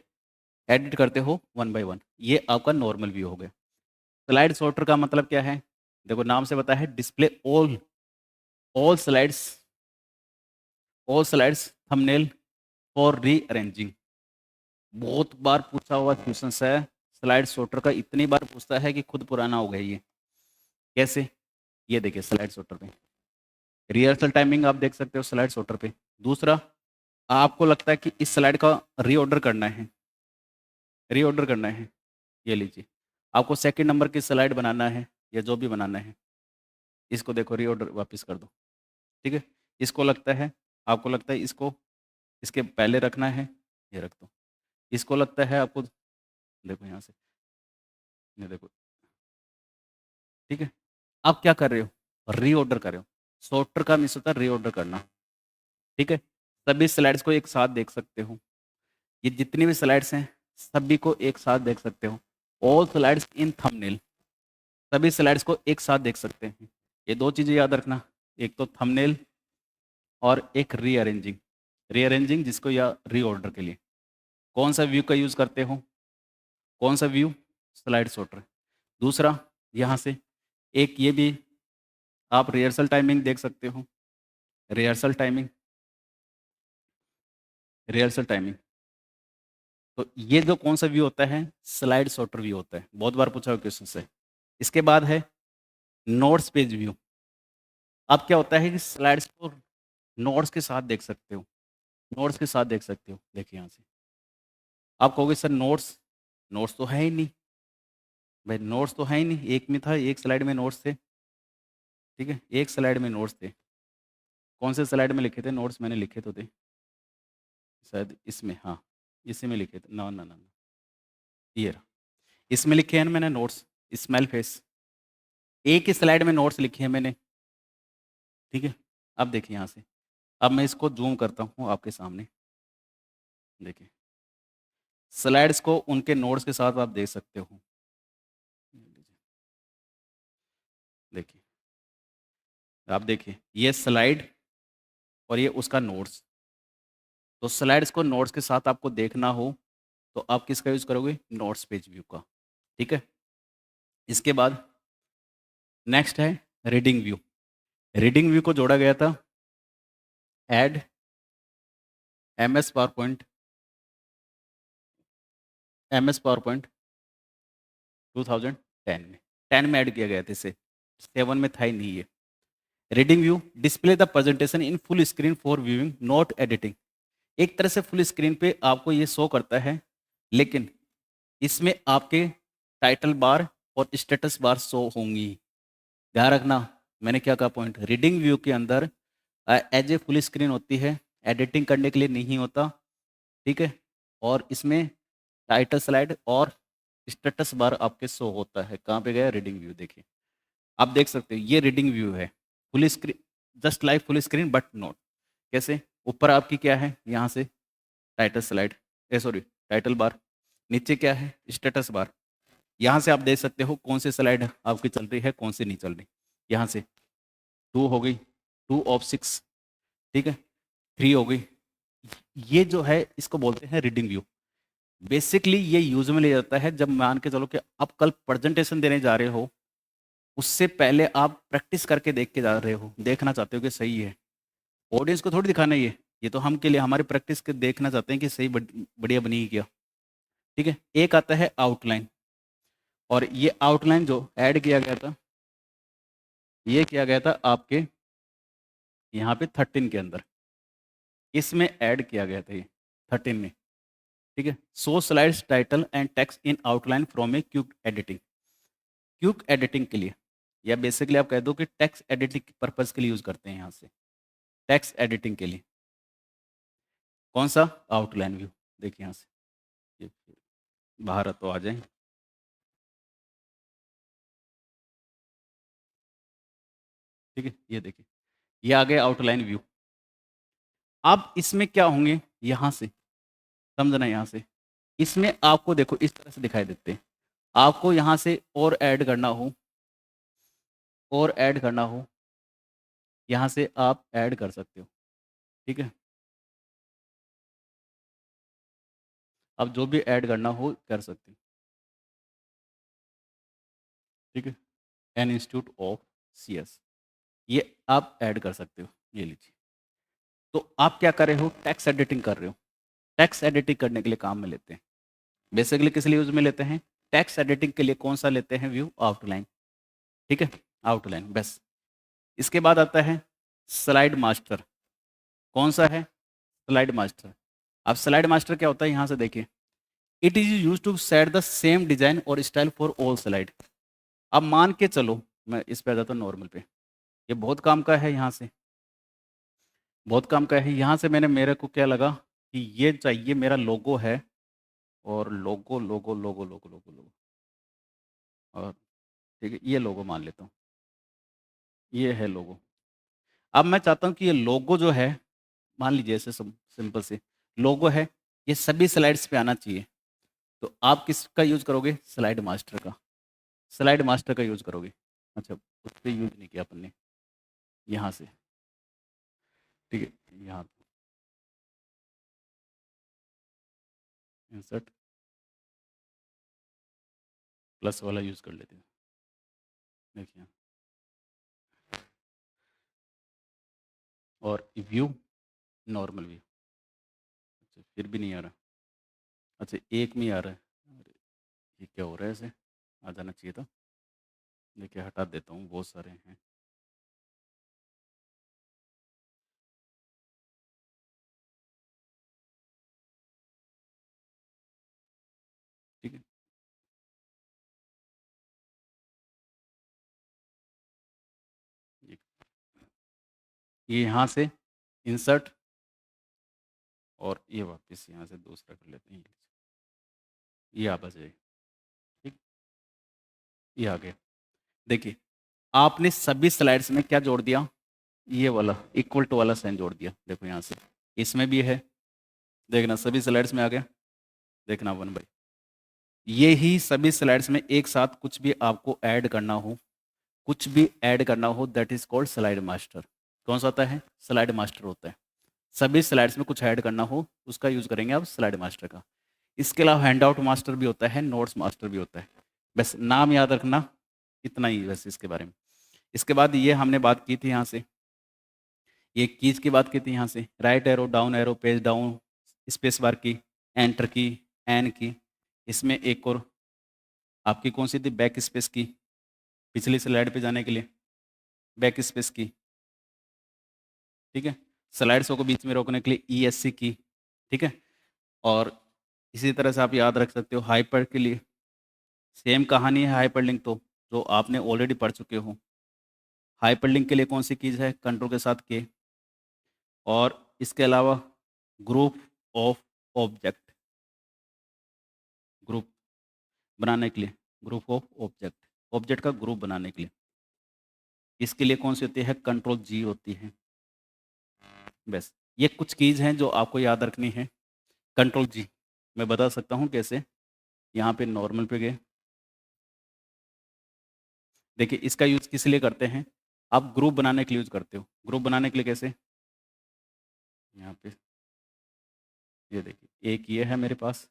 एडिट करते हो वन बाय वन, ये आपका नॉर्मल व्यू हो गया। स्लाइड सॉर्टर का मतलब क्या है? देखो नाम से पता है, display all slides, all slides thumbnail for rearranging. बहुत बार पूछा हुआ क्वेश्चन है, स्लाइड सॉर्टर का इतनी बार पूछता है कि खुद पुराना हो गया ये। कैसे? ये देखिए स्लाइड सॉर्टर पे रिहर्सल टाइमिंग आप देख सकते हो स्लाइड सॉर्टर पे। दूसरा, आपको लगता है कि इस स्लाइड का रीऑर्डर करना है, रीऑर्डर करना है, ये लीजिए। आपको सेकंड नंबर की स्लाइड बनाना है या जो भी बनाना है, इसको देखो रीऑर्डर वापस कर दो। ठीक है, इसको लगता है, आपको लगता है इसको इसके पहले रखना है, ये रख दो। इसको लगता है आपको, देखो यहाँ से, ये देखो। ठीक है, आप क्या कर रहे हो? रीऑर्डर कर रहे हो। सॉर्टर का मिस होता है रीऑर्डर करना। ठीक है, सभी स्लाइड्स को एक साथ देख सकते हो। ये जितनी भी स्लाइड्स हैं सभी को एक साथ देख सकते हो। ऑल स्लाइड्स इन थंबनेल, सभी स्लाइड्स को एक साथ देख सकते हैं। ये दो चीज़ें याद रखना, एक तो थंबनेल और एक रीअरेंजिंग। रीअरेंजिंग जिसको या रीऑर्डर के लिए कौन सा व्यू का यूज़ करते हो? कौन सा व्यू? Slide sorter. दूसरा, यहाँ से एक ये भी आप रिहर्सल टाइमिंग देख सकते हो। Rehearsal timing, rehearsal timing. तो ये जो कौन सा व्यू होता है? स्लाइड सॉर्टर व्यू होता है, बहुत बार पूछा हुआ क्वेश्चन से। इसके बाद है नोट्स पेज व्यू। अब क्या होता है कि स्लाइड्स को नोट्स के साथ देख सकते हो, नोट्स के साथ देख सकते हो। देखिए यहाँ से आप कहोगे सर नोट्स, नोट्स तो है ही नहीं। भाई नोट्स तो है ही नहीं, एक में था, एक स्लाइड में नोट्स थे। ठीक है, एक स्लाइड में नोट्स थे। कौन से स्लाइड में लिखे थे नोट्स? मैंने लिखे तो थे शायद इसमें, हाँ इसी में लिखे थे। ना ना ना ना, ये रहा। इसमें लिखे हैं ना मैंने नोट्स, स्मेल फेस। एक ही स्लाइड में नोट्स लिखे हैं मैंने। ठीक है, अब देखिए यहाँ से, अब मैं इसको जूम करता हूँ आपके सामने। देखिए स्लाइड्स को उनके नोट्स के साथ आप देख सकते हो। देखिए, आप देखिए ये स्लाइड और ये उसका नोट्स। तो स्लाइड्स को नोट्स के साथ आपको देखना हो तो आप किसका यूज़ करोगे? नोट्स पेज व्यू का। ठीक है, इसके बाद नेक्स्ट है रीडिंग व्यू। रीडिंग व्यू को जोड़ा गया था add MS power point, MS power point 2010 में, 10 में ऐड किया गया था इसे, 7 में था ही नहीं ये। Reading view display the presentation in full screen for viewing not editing. एक तरह से फुल स्क्रीन पे आपको ये शो करता है, लेकिन इसमें आपके टाइटल बार और स्टेटस बार शो होंगी। ध्यान रखना, मैंने क्या कहा पॉइंट, रीडिंग व्यू के अंदर एज ए फुल स्क्रीन होती है, एडिटिंग करने के लिए नहीं होता। ठीक है, और इसमें टाइटल स्लाइड और स्टेटस बार आपके शो होता है। कहाँ पे गया रीडिंग व्यू? देखिए आप देख सकते हो ये रीडिंग व्यू है, full screen, just like full screen but not. कैसे? ऊपर आपकी क्या है यहाँ से title slide, sorry title bar, नीचे क्या है स्टेटस बार। यहाँ से आप देख सकते हो कौन सी स्लाइड आपकी चल रही है, कौन सी नहीं चल रही। यहाँ से 2 हो गई, 2 of 6। ठीक है, 3 हो गई। ये जो है इसको बोलते हैं रीडिंग व्यू। बेसिकली ये यूज में लिया जाता है जब मान के चलो कि आप कल प्रेजेंटेशन देने जा रहे हो, उससे पहले आप प्रैक्टिस करके देख के जा रहे हो, देखना चाहते हो कि सही है। ऑडियंस को थोड़ी दिखाना ये तो हम के लिए हमारी प्रैक्टिस के देखना चाहते हैं कि सही बढ़िया बनी है क्या। ठीक है, एक आता है आउटलाइन, और ये आउटलाइन जो ऐड किया गया था, ये किया गया था आपके यहाँ पे 13 के अंदर, इसमें ऐड किया गया था ये 13 में। ठीक है, so slides title and text in outline from a quick editing. Quick editing के लिए, या बेसिकली आप कह दो कि टेक्स्ट एडिटिंग पर्पज के लिए यूज करते हैं यहाँ से, टेक्स्ट एडिटिंग के लिए। कौन सा? Outline view. देखिए यहाँ से, ये बाहर तो आ जाए। ठीक है, ये देखिए ये आ गया आउटलाइन व्यू। अब इसमें क्या होंगे यहाँ से, समझना यहाँ से, इसमें आपको देखो इस तरह से दिखाई देते हैं। आपको यहाँ से और ऐड करना हो, और ऐड करना हो, यहाँ से आप ऐड कर सकते हो। ठीक है, अब जो भी ऐड करना हो कर सकते हो। ठीक है, एन इंस्टीट्यूट ऑफ CS, ये आप ऐड कर सकते हो। ये लीजिए, तो आप क्या कर रहे हो? टेक्स्ट एडिटिंग कर रहे हो। टेक्स्ट एडिटिंग करने के लिए काम में लेते हैं, बेसिकली किस लिए यूज में लेते हैं? टेक्स्ट एडिटिंग के लिए। कौन सा लेते हैं व्यू? आउटलाइन। ठीक है, आउटलाइन बस। इसके बाद आता है स्लाइड मास्टर। कौन सा है? Slide master. अब स्लाइड मास्टर क्या होता है यहाँ से देखिए, it is use to set the same design और स्टाइल फॉर ऑल स्लाइड। अब मान के चलो, मैं इस पे आ जाता हूँ नॉर्मल पे, ये बहुत काम का है। यहाँ से बहुत काम का है। यहाँ से मेरे को क्या लगा कि ये चाहिए, मेरा लोगो है, और लोगो लोगो लोगो लोगो लोगो लोगो, और ठीक है ये लोगो मान लेता हूँ, ये है लोगो। अब मैं चाहता हूँ कि ये लोगो जो है, मान लीजिए ऐसे सिंपल से लोगो है, ये सभी स्लाइड्स पे आना चाहिए। तो आप किसका यूज करोगे? स्लाइड मास्टर का। स्लाइड मास्टर का यूज करोगे। अच्छा, उस पर यूज नहीं किया अपन ने, यहाँ से। ठीक है, यहाँ इंसर्ट प्लस वाला यूज कर लेते हैं। देखिए, और व्यू, नॉर्मल व्यू। अच्छा फिर भी नहीं आ रहा। अच्छा एक में ही आ रहा है। अरे, ये क्या हो रहा है? ऐसे आ जाना चाहिए था। देखिए हटा देता हूँ, बहुत सारे हैं। ये यहाँ से इंसर्ट और ये वापस यहाँ से दूसरा कर लेते हैं, ये आ बच जाएगी। ठीक, ये आ गया। देखिए आपने सभी स्लाइड्स में क्या जोड़ दिया, ये वाला इक्वल टू वाला साइन जोड़ दिया। देखो यहाँ से इसमें भी है, देखना सभी स्लाइड्स में आ गया। देखना 1/, ये ही सभी स्लाइड्स में एक साथ कुछ भी आपको ऐड करना हो, कुछ भी ऐड करना हो, that is called slide master. कौन सा होता है? स्लाइड मास्टर होता है। सभी स्लाइड्स में कुछ ऐड करना हो उसका यूज करेंगे आप स्लाइड मास्टर का। इसके अलावा हैंड आउट मास्टर भी होता है, नोट्स मास्टर भी होता है। बस नाम याद रखना, इतना ही बस इसके बारे में। इसके बाद ये हमने बात की थी यहाँ से, ये कीज की बात की थी यहाँ से, right arrow, down arrow, page down, space bar की, एंटर की, एन की। इसमें एक और आपकी कौन सी थी? बैक स्पेस की, पिछली स्लाइड पे जाने के लिए बैक स्पेस की। ठीक है, स्लाइड शो को बीच में रोकने के लिए ESC की। ठीक है, और इसी तरह से आप याद रख सकते हो हाइपर के लिए सेम कहानी है। हाइपरलिंक तो जो आपने ऑलरेडी पढ़ चुके हो। हाइपरलिंक के लिए कौन सी कीज है? कंट्रोल के साथ के। और इसके अलावा ग्रुप ऑफ ऑब्जेक्ट, ग्रुप बनाने के लिए, ग्रुप ऑफ ऑब्जेक्ट, ऑब्जेक्ट का ग्रुप बनाने के लिए इसके लिए कौन सी होती है? कंट्रोल G होती है। बस ये कुछ कीज हैं जो आपको याद रखनी है। कंट्रोल G मैं बता सकता हूँ कैसे। यहाँ पे नॉर्मल पे गए, देखिए इसका यूज किस लिए करते हैं? आप ग्रुप बनाने के लिए यूज करते हो। ग्रुप बनाने के लिए कैसे? यहाँ पे ये देखिए, एक ये है मेरे पास,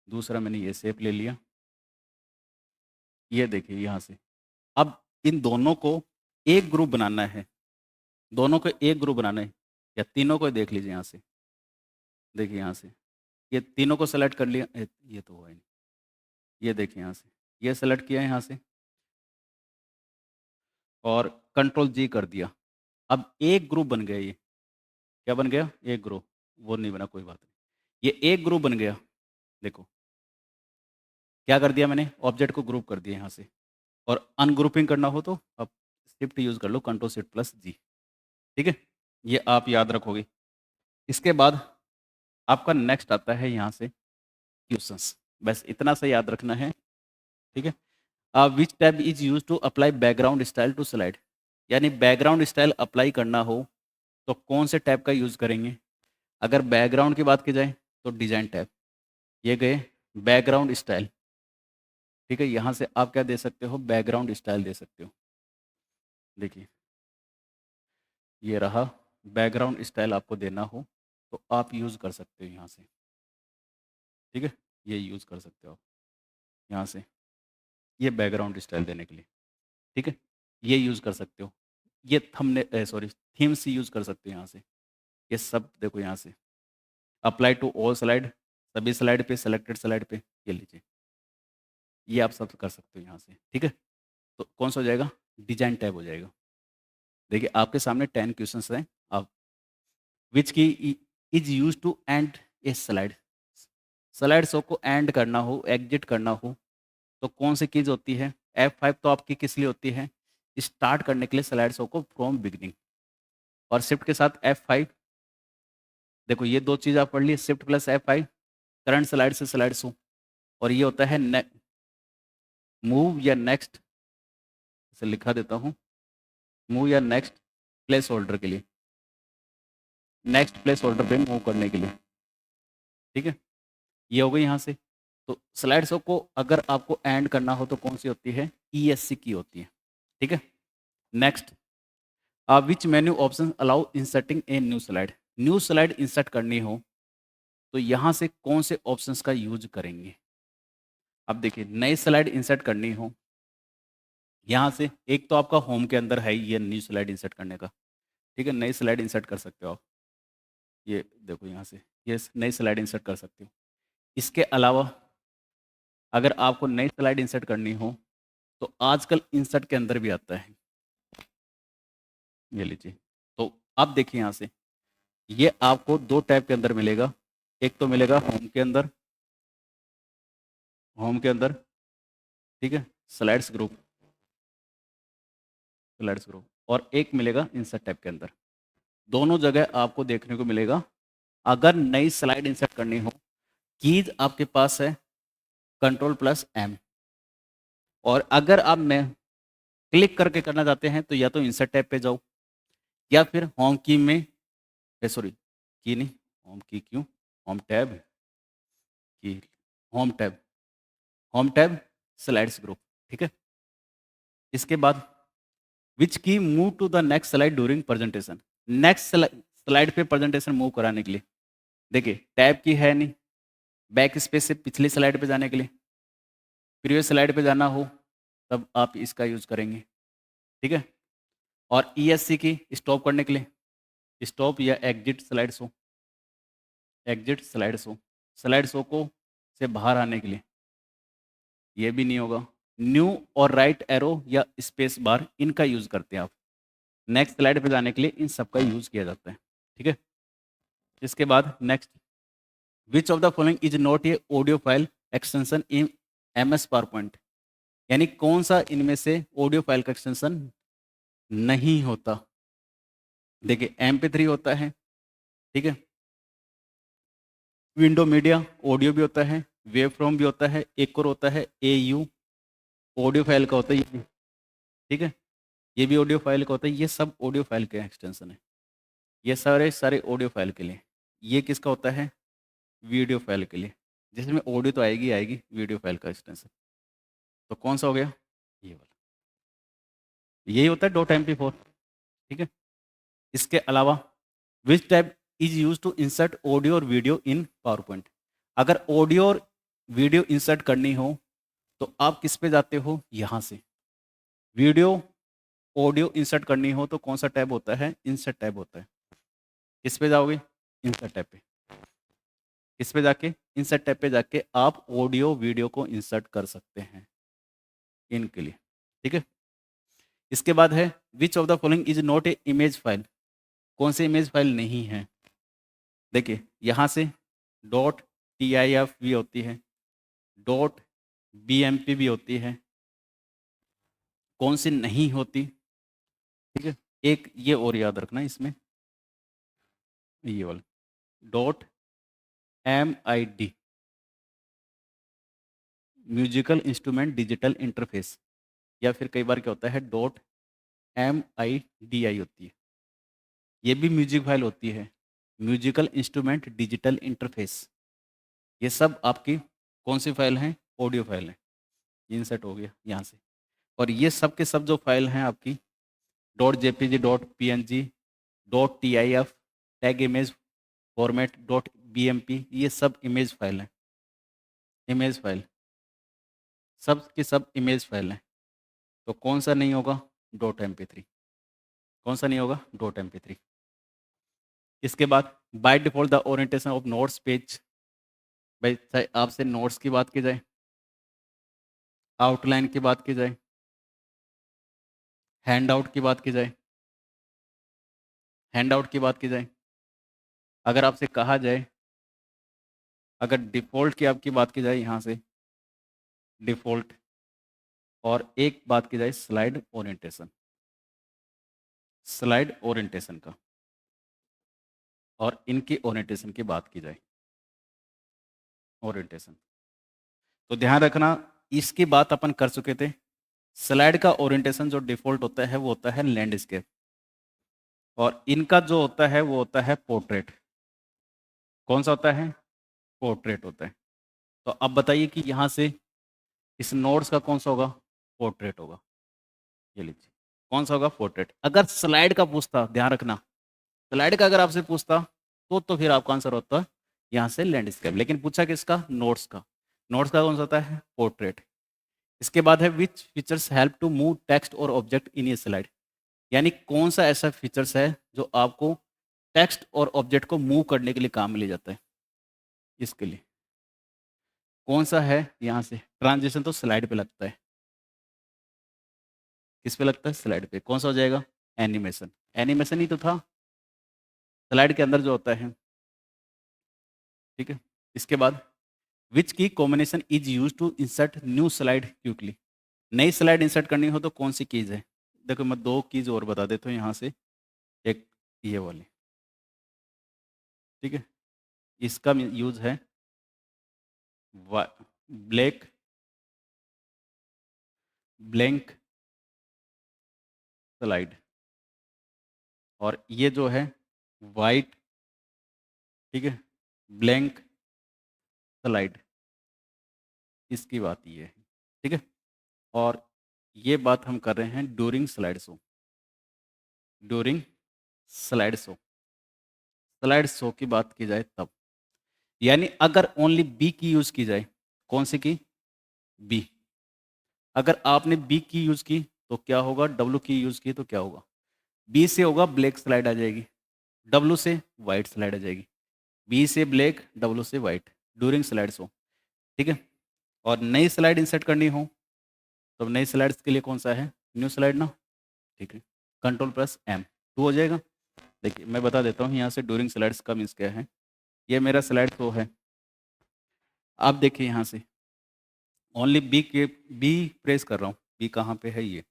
दूसरा मैंने ये शेप ले लिया। ये देखिए यहाँ से, अब इन दोनों को एक ग्रुप बनाना है, दोनों को एक ग्रुप बनाना है, या तीनों को देख लीजिए यहाँ से। देखिए यहाँ से ये तीनों को सेलेक्ट कर लिया, ये तो हुआ ही नहीं। ये देखिए यहाँ से ये सेलेक्ट किया है यहाँ से और कंट्रोल G कर दिया। अब एक ग्रुप बन गया। ये क्या बन गया? एक ग्रुप। वो नहीं बना, कोई बात नहीं, ये एक ग्रुप बन गया। देखो क्या कर दिया मैंने? ऑब्जेक्ट को ग्रुप कर दिया यहाँ से। और अनग्रुपिंग करना हो तो अब शिफ्ट यूज कर लो, कंट्रोल शिफ्ट प्लस G। ठीक है, ये आप याद रखोगे। इसके बाद आपका नेक्स्ट आता है यहाँ से क्वेश्चंस। बस इतना सा याद रखना है। ठीक है, which tab is use to apply background style to slide, यानी बैकग्राउंड स्टाइल अप्लाई करना हो तो कौन से टैब का यूज करेंगे? अगर बैकग्राउंड की बात की जाए तो डिजाइन टैब। ये गए बैकग्राउंड स्टाइल। ठीक है, यहाँ से आप क्या दे सकते हो? बैकग्राउंड स्टाइल दे सकते हो। देखिए ये रहा, बैकग्राउंड स्टाइल आपको देना हो तो आप यूज़ कर सकते हो यहाँ से। ठीक है, ये यूज़ कर सकते हो आप यहाँ से, ये बैकग्राउंड स्टाइल देने के लिए। ठीक है, ये यूज़ कर सकते हो। ये थंबनेल सॉरी थीम्स यूज़ कर सकते हो यहाँ से। ये सब देखो यहाँ से, अप्लाई टू ऑल स्लाइड, सभी स्लाइड पे, सेलेक्टेड स्लाइड पे, ये लीजिए, ये आप सब कर सकते हो यहाँ से। ठीक है, तो कौन सा हो जाएगा? डिजाइन टैब हो जाएगा। देखिए आपके सामने 10 क्वेश्चंस हैं। आप which key is use to end a slide, slide show को एंड करना हो, एग्जिट करना हो तो कौन सी कीज होती है? F5 तो आपकी किस लिए होती है? स्टार्ट करने के लिए स्लाइड शो को फ्रॉम बिगनिंग। और शिफ्ट के साथ F5। देखो ये दो चीज आप पढ़ ली, shift plus F5 current slide से स्लाइड शो। और ये होता है मूव या नेक्स्ट, इसे लिखा देता हूँ, मूव या नेक्स्ट प्लेस होल्डर के लिए, नेक्स्ट प्लेस होल्डर पे मूव करने के लिए। ठीक है, ये हो गई यहाँ से। तो स्लाइड शो को अगर आपको एंड करना हो तो कौन सी होती है? ESC की होती है। ठीक है, next, which menu option allow inserting a new slide, new slide insert करनी हो तो यहाँ से कौन से ऑप्शंस का यूज करेंगे? अब देखिए नई स्लाइड इंसर्ट करनी हो, यहाँ से एक तो आपका होम के अंदर है ये न्यू स्लाइड इंसर्ट करने का। ठीक है, नई स्लाइड इंसर्ट कर सकते हो आप। ये देखो यहाँ से ये नई स्लाइड इंसर्ट कर सकते हो। इसके अलावा अगर आपको नई स्लाइड इंसर्ट करनी हो तो आजकल इंसर्ट के अंदर भी आता है, ये लीजिए। तो आप देखिए यहाँ से ये आपको दो टैब के अंदर मिलेगा। एक तो मिलेगा होम के अंदर, होम के अंदर, ठीक है, स्लाइड्स ग्रुप, स्लाइड्स ग्रुप, और एक मिलेगा इंसर्ट टैब के अंदर। दोनों जगह आपको देखने को मिलेगा। अगर नई स्लाइड इंसर्ट करनी हो, कीज आपके पास है Ctrl+M, और अगर आप में क्लिक करके करना चाहते हैं तो या तो इंसर्ट टैब पे जाओ, या फिर होम की में, सॉरी की नहीं, होम की क्यों, home tab key, home tab, home tab slides group, ठीक है। इसके बाद which key move to the next slide during presentation, next slide पे प्रेजेंटेशन मूव कराने के लिए, देखिए टैब की है नहीं, बैक स्पेस से पिछली स्लाइड पे जाने के लिए, प्रीवियस स्लाइड पे जाना हो तब आप इसका यूज करेंगे, ठीक है। और ESC की स्टॉप करने के लिए, स्टॉप या exit slide show, exit slide show, slide show को से बाहर आने के लिए, ये भी नहीं होगा। न्यू और राइट एरो या स्पेस बार, इनका यूज करते हैं आप। नेक्स्ट स्लाइड पे जाने के लिए इन सब का यूज किया जाता है, ठीक है। इसके बाद next, which of the following is not a audio file extension in MS PowerPoint, यानी कौन सा इनमें से ऑडियो फाइल का एक्सटेंशन नहीं होता। देखिए MP3 होता है, ठीक है, विंडो मीडिया ऑडियो भी होता है, वेव फ्रॉम भी होता है, एक और होता है AU, ऑडियो फाइल का होता है ये भी, ठीक है, ये भी ऑडियो फाइल का होता है। ये सब ऑडियो फाइल के एक्सटेंशन है, ये सारे सारे ऑडियो फाइल के लिए। ये किसका होता है, वीडियो फाइल के लिए, जिसमें ऑडियो तो आएगी आएगी, वीडियो फाइल का एक्सटेंशन। तो कौन सा हो गया, ये वाला, यही होता है .mp4, ठीक है। इसके अलावा which type is use to insert audio और वीडियो इन पावर पॉइंट, अगर ऑडियो और वीडियो इंसर्ट करनी हो तो आप किस पे जाते हो, यहाँ से। वीडियो ऑडियो इंसर्ट करनी हो तो कौन सा टैब होता है, इंसर्ट टैब होता है। किस पे जाओगे, इंसर्ट टैब पे, किस पे जाके, इंसर्ट टैब पे जाके आप ऑडियो वीडियो को इंसर्ट कर सकते हैं इनके लिए, ठीक है। इसके बाद है which of the following is not a image file, कौन सी इमेज फाइल नहीं है। देखिए यहाँ से .tif भी होती है, .bmp भी होती है, कौन सी नहीं होती, ठीक है। एक ये और याद रखना इसमें, ये वाला .mid, musical instrument digital interface, या फिर कई बार क्या होता है .midi होती है, ये भी म्यूजिक फाइल होती है, म्यूजिकल इंस्ट्रूमेंट डिजिटल इंटरफेस। ये सब आपकी कौन सी फाइल हैं, ऑडियो फाइल है, इंसर्ट हो गया यहाँ से। और ये सब के सब जो फाइल हैं आपकी .jpg, .png, .tif, tag image format, .bmp, ये सब इमेज फाइल हैं, इमेज फाइल, सब के सब इमेज फाइल हैं। तो कौन सा नहीं होगा, .mp3, कौन सा नहीं होगा, .mp3। इसके बाद by default the orientation of notes page, भाई चाहे आपसे नोट्स की बात की जाए, आउटलाइन की बात की जाए, हैंड आउट की बात की जाए, हैंड आउट की बात की जाए, अगर आपसे कहा जाए, अगर डिफ़ॉल्ट की आपकी बात की जाए यहाँ से, डिफ़ॉल्ट, और एक बात की जाए स्लाइड ओरिएंटेशन, स्लाइड ओरिएंटेशन का, और इनकी ओरिएंटेशन की बात की जाए, ओरिएंटेशन, तो ध्यान रखना इसकी बात अपन कर चुके थे। स्लाइड का ओरिएंटेशन जो डिफ़ॉल्ट होता है वो होता है लैंडस्केप, और इनका जो होता है वो होता है पोर्ट्रेट। कौन सा होता है, पोर्ट्रेट होता है। तो अब बताइए कि यहाँ से इस नोट्स का कौन सा होगा, पोर्ट्रेट होगा, ये लीजिए कौन सा होगा, पोर्ट्रेट। अगर स्लाइड का पूछता, ध्यान रखना, स्लाइड का अगर आपसे पूछता तो फिर आपका आंसर होता यहाँ से लैंडस्केप, लेकिन पूछा किसका, नोट्स का। नोट्स का कौन सा होता है, पोर्ट्रेट। इसके बाद है which features help to move text और ऑब्जेक्ट इन ए स्लाइड, यानी कौन सा ऐसा फीचर्स है जो आपको टेक्स्ट और ऑब्जेक्ट को मूव करने के लिए काम में ले जाता है। इसके लिए कौन सा है, यहाँ से ट्रांजिशन तो स्लाइड पे लगता है, किस पे लगता है, स्लाइड पे। कौन सा हो जाएगा, एनिमेशन, एनिमेशन ही तो था स्लाइड के अंदर जो होता है, ठीक है। इसके बाद which key combination is use to insert new slide quickly, नई स्लाइड इंसर्ट करनी हो तो कौन सी कीज है। देखो मैं दो कीज और बता देता हूँ यहाँ से, एक ये वाली, ठीक है? इसका यूज़ है ब्लैक ब्लैंक स्लाइड, और ये जो है वाइट, ठीक है, ब्लैंक स्लाइड, इसकी बात ये है, ठीक है? और ये बात हम कर रहे हैं during slide show, during slide show, slide show की बात की जाए तब, यानी अगर ओनली बी की यूज़ की जाए, कौन सी की? बी। अगर आपने बी की यूज़ की तो क्या होगा, डब्ल्यू की यूज़ की तो क्या होगा? बी से होगा ब्लैक स्लाइड आ जाएगी, डब्ल्यू से व्हाइट स्लाइड आ जाएगी, बी से ब्लैक, डब्ल्यू से व्हाइट, ड्यूरिंग स्लाइड शो, ठीक है? और नई स्लाइड इंसर्ट करनी हो तो नई स्लाइड्स के लिए कौन सा है? न्यू स्लाइड ना, ठीक है, कंट्रोल प्लस एम, टू हो जाएगा। देखिए मैं बता देता हूँ यहाँ से ड्यूरिंग स्लाइड्स का मीन्स क्या है। ये मेरा स्लाइड शो है, आप देखिए यहाँ से ओनली बी प्रेस कर रहा हूँ, बी कहाँ पे है? ये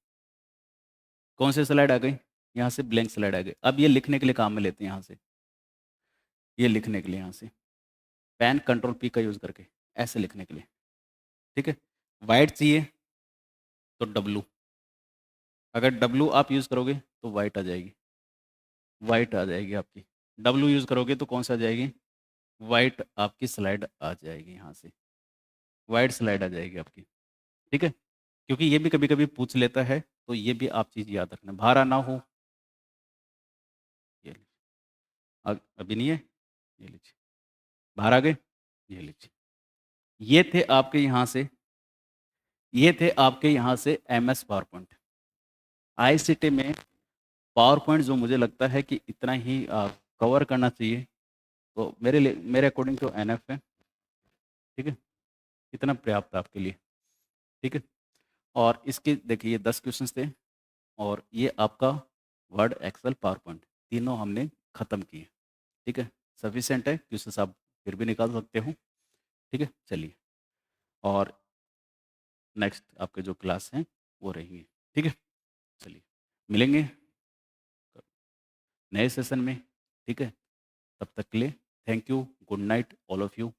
कौन सी स्लाइड आ गई? यहाँ से ब्लैंक स्लाइड आ गई। अब ये लिखने के लिए काम में लेते हैं यहाँ से, ये लिखने के लिए यहाँ से पेन कंट्रोल पी का यूज़ करके ऐसे लिखने के लिए, ठीक है? वाइट चाहिए तो डब्लू, अगर डब्लू आप यूज़ करोगे तो वाइट आ जाएगी, वाइट आ जाएगी आपकी। डब्लू यूज़ करोगे तो कौन सा आ जाएगी? वाइट आपकी स्लाइड आ जाएगी, यहाँ से वाइट स्लाइड आ जाएगी आपकी, ठीक है? क्योंकि ये भी कभी-कभी पूछ लेता है, तो ये भी आप चीज़ याद रखना, बाहर आना हो, ये लीजिए, अभी नहीं है, ये लीजिए, बाहर आ गए, ये लीजिए। ये थे आपके यहाँ से, ये थे आपके यहाँ से एमएस पावर पॉइंट। आईसीटी में पावर पॉइंट जो मुझे लगता है कि इतना ही कवर करना चाहिए, तो मेरे अकॉर्डिंग तो एनएफ है, ठीक है? इतना पर्याप्त है आपके लिए, ठीक है? और इसके देखिए ये 10 क्वेश्चंस थे, और ये आपका वर्ड, एक्सेल, पावर पॉइंट तीनों हमने ख़त्म किए, ठीक है? सफिशिएंट है, क्वेश्चंस आप फिर भी निकाल सकते हो, ठीक है? चलिए, और नेक्स्ट आपके जो क्लास हैं वो रहेंगी, ठीक है? चलिए, मिलेंगे नए सेशन में, ठीक है? तब तक के लिए thank you, good night all of you.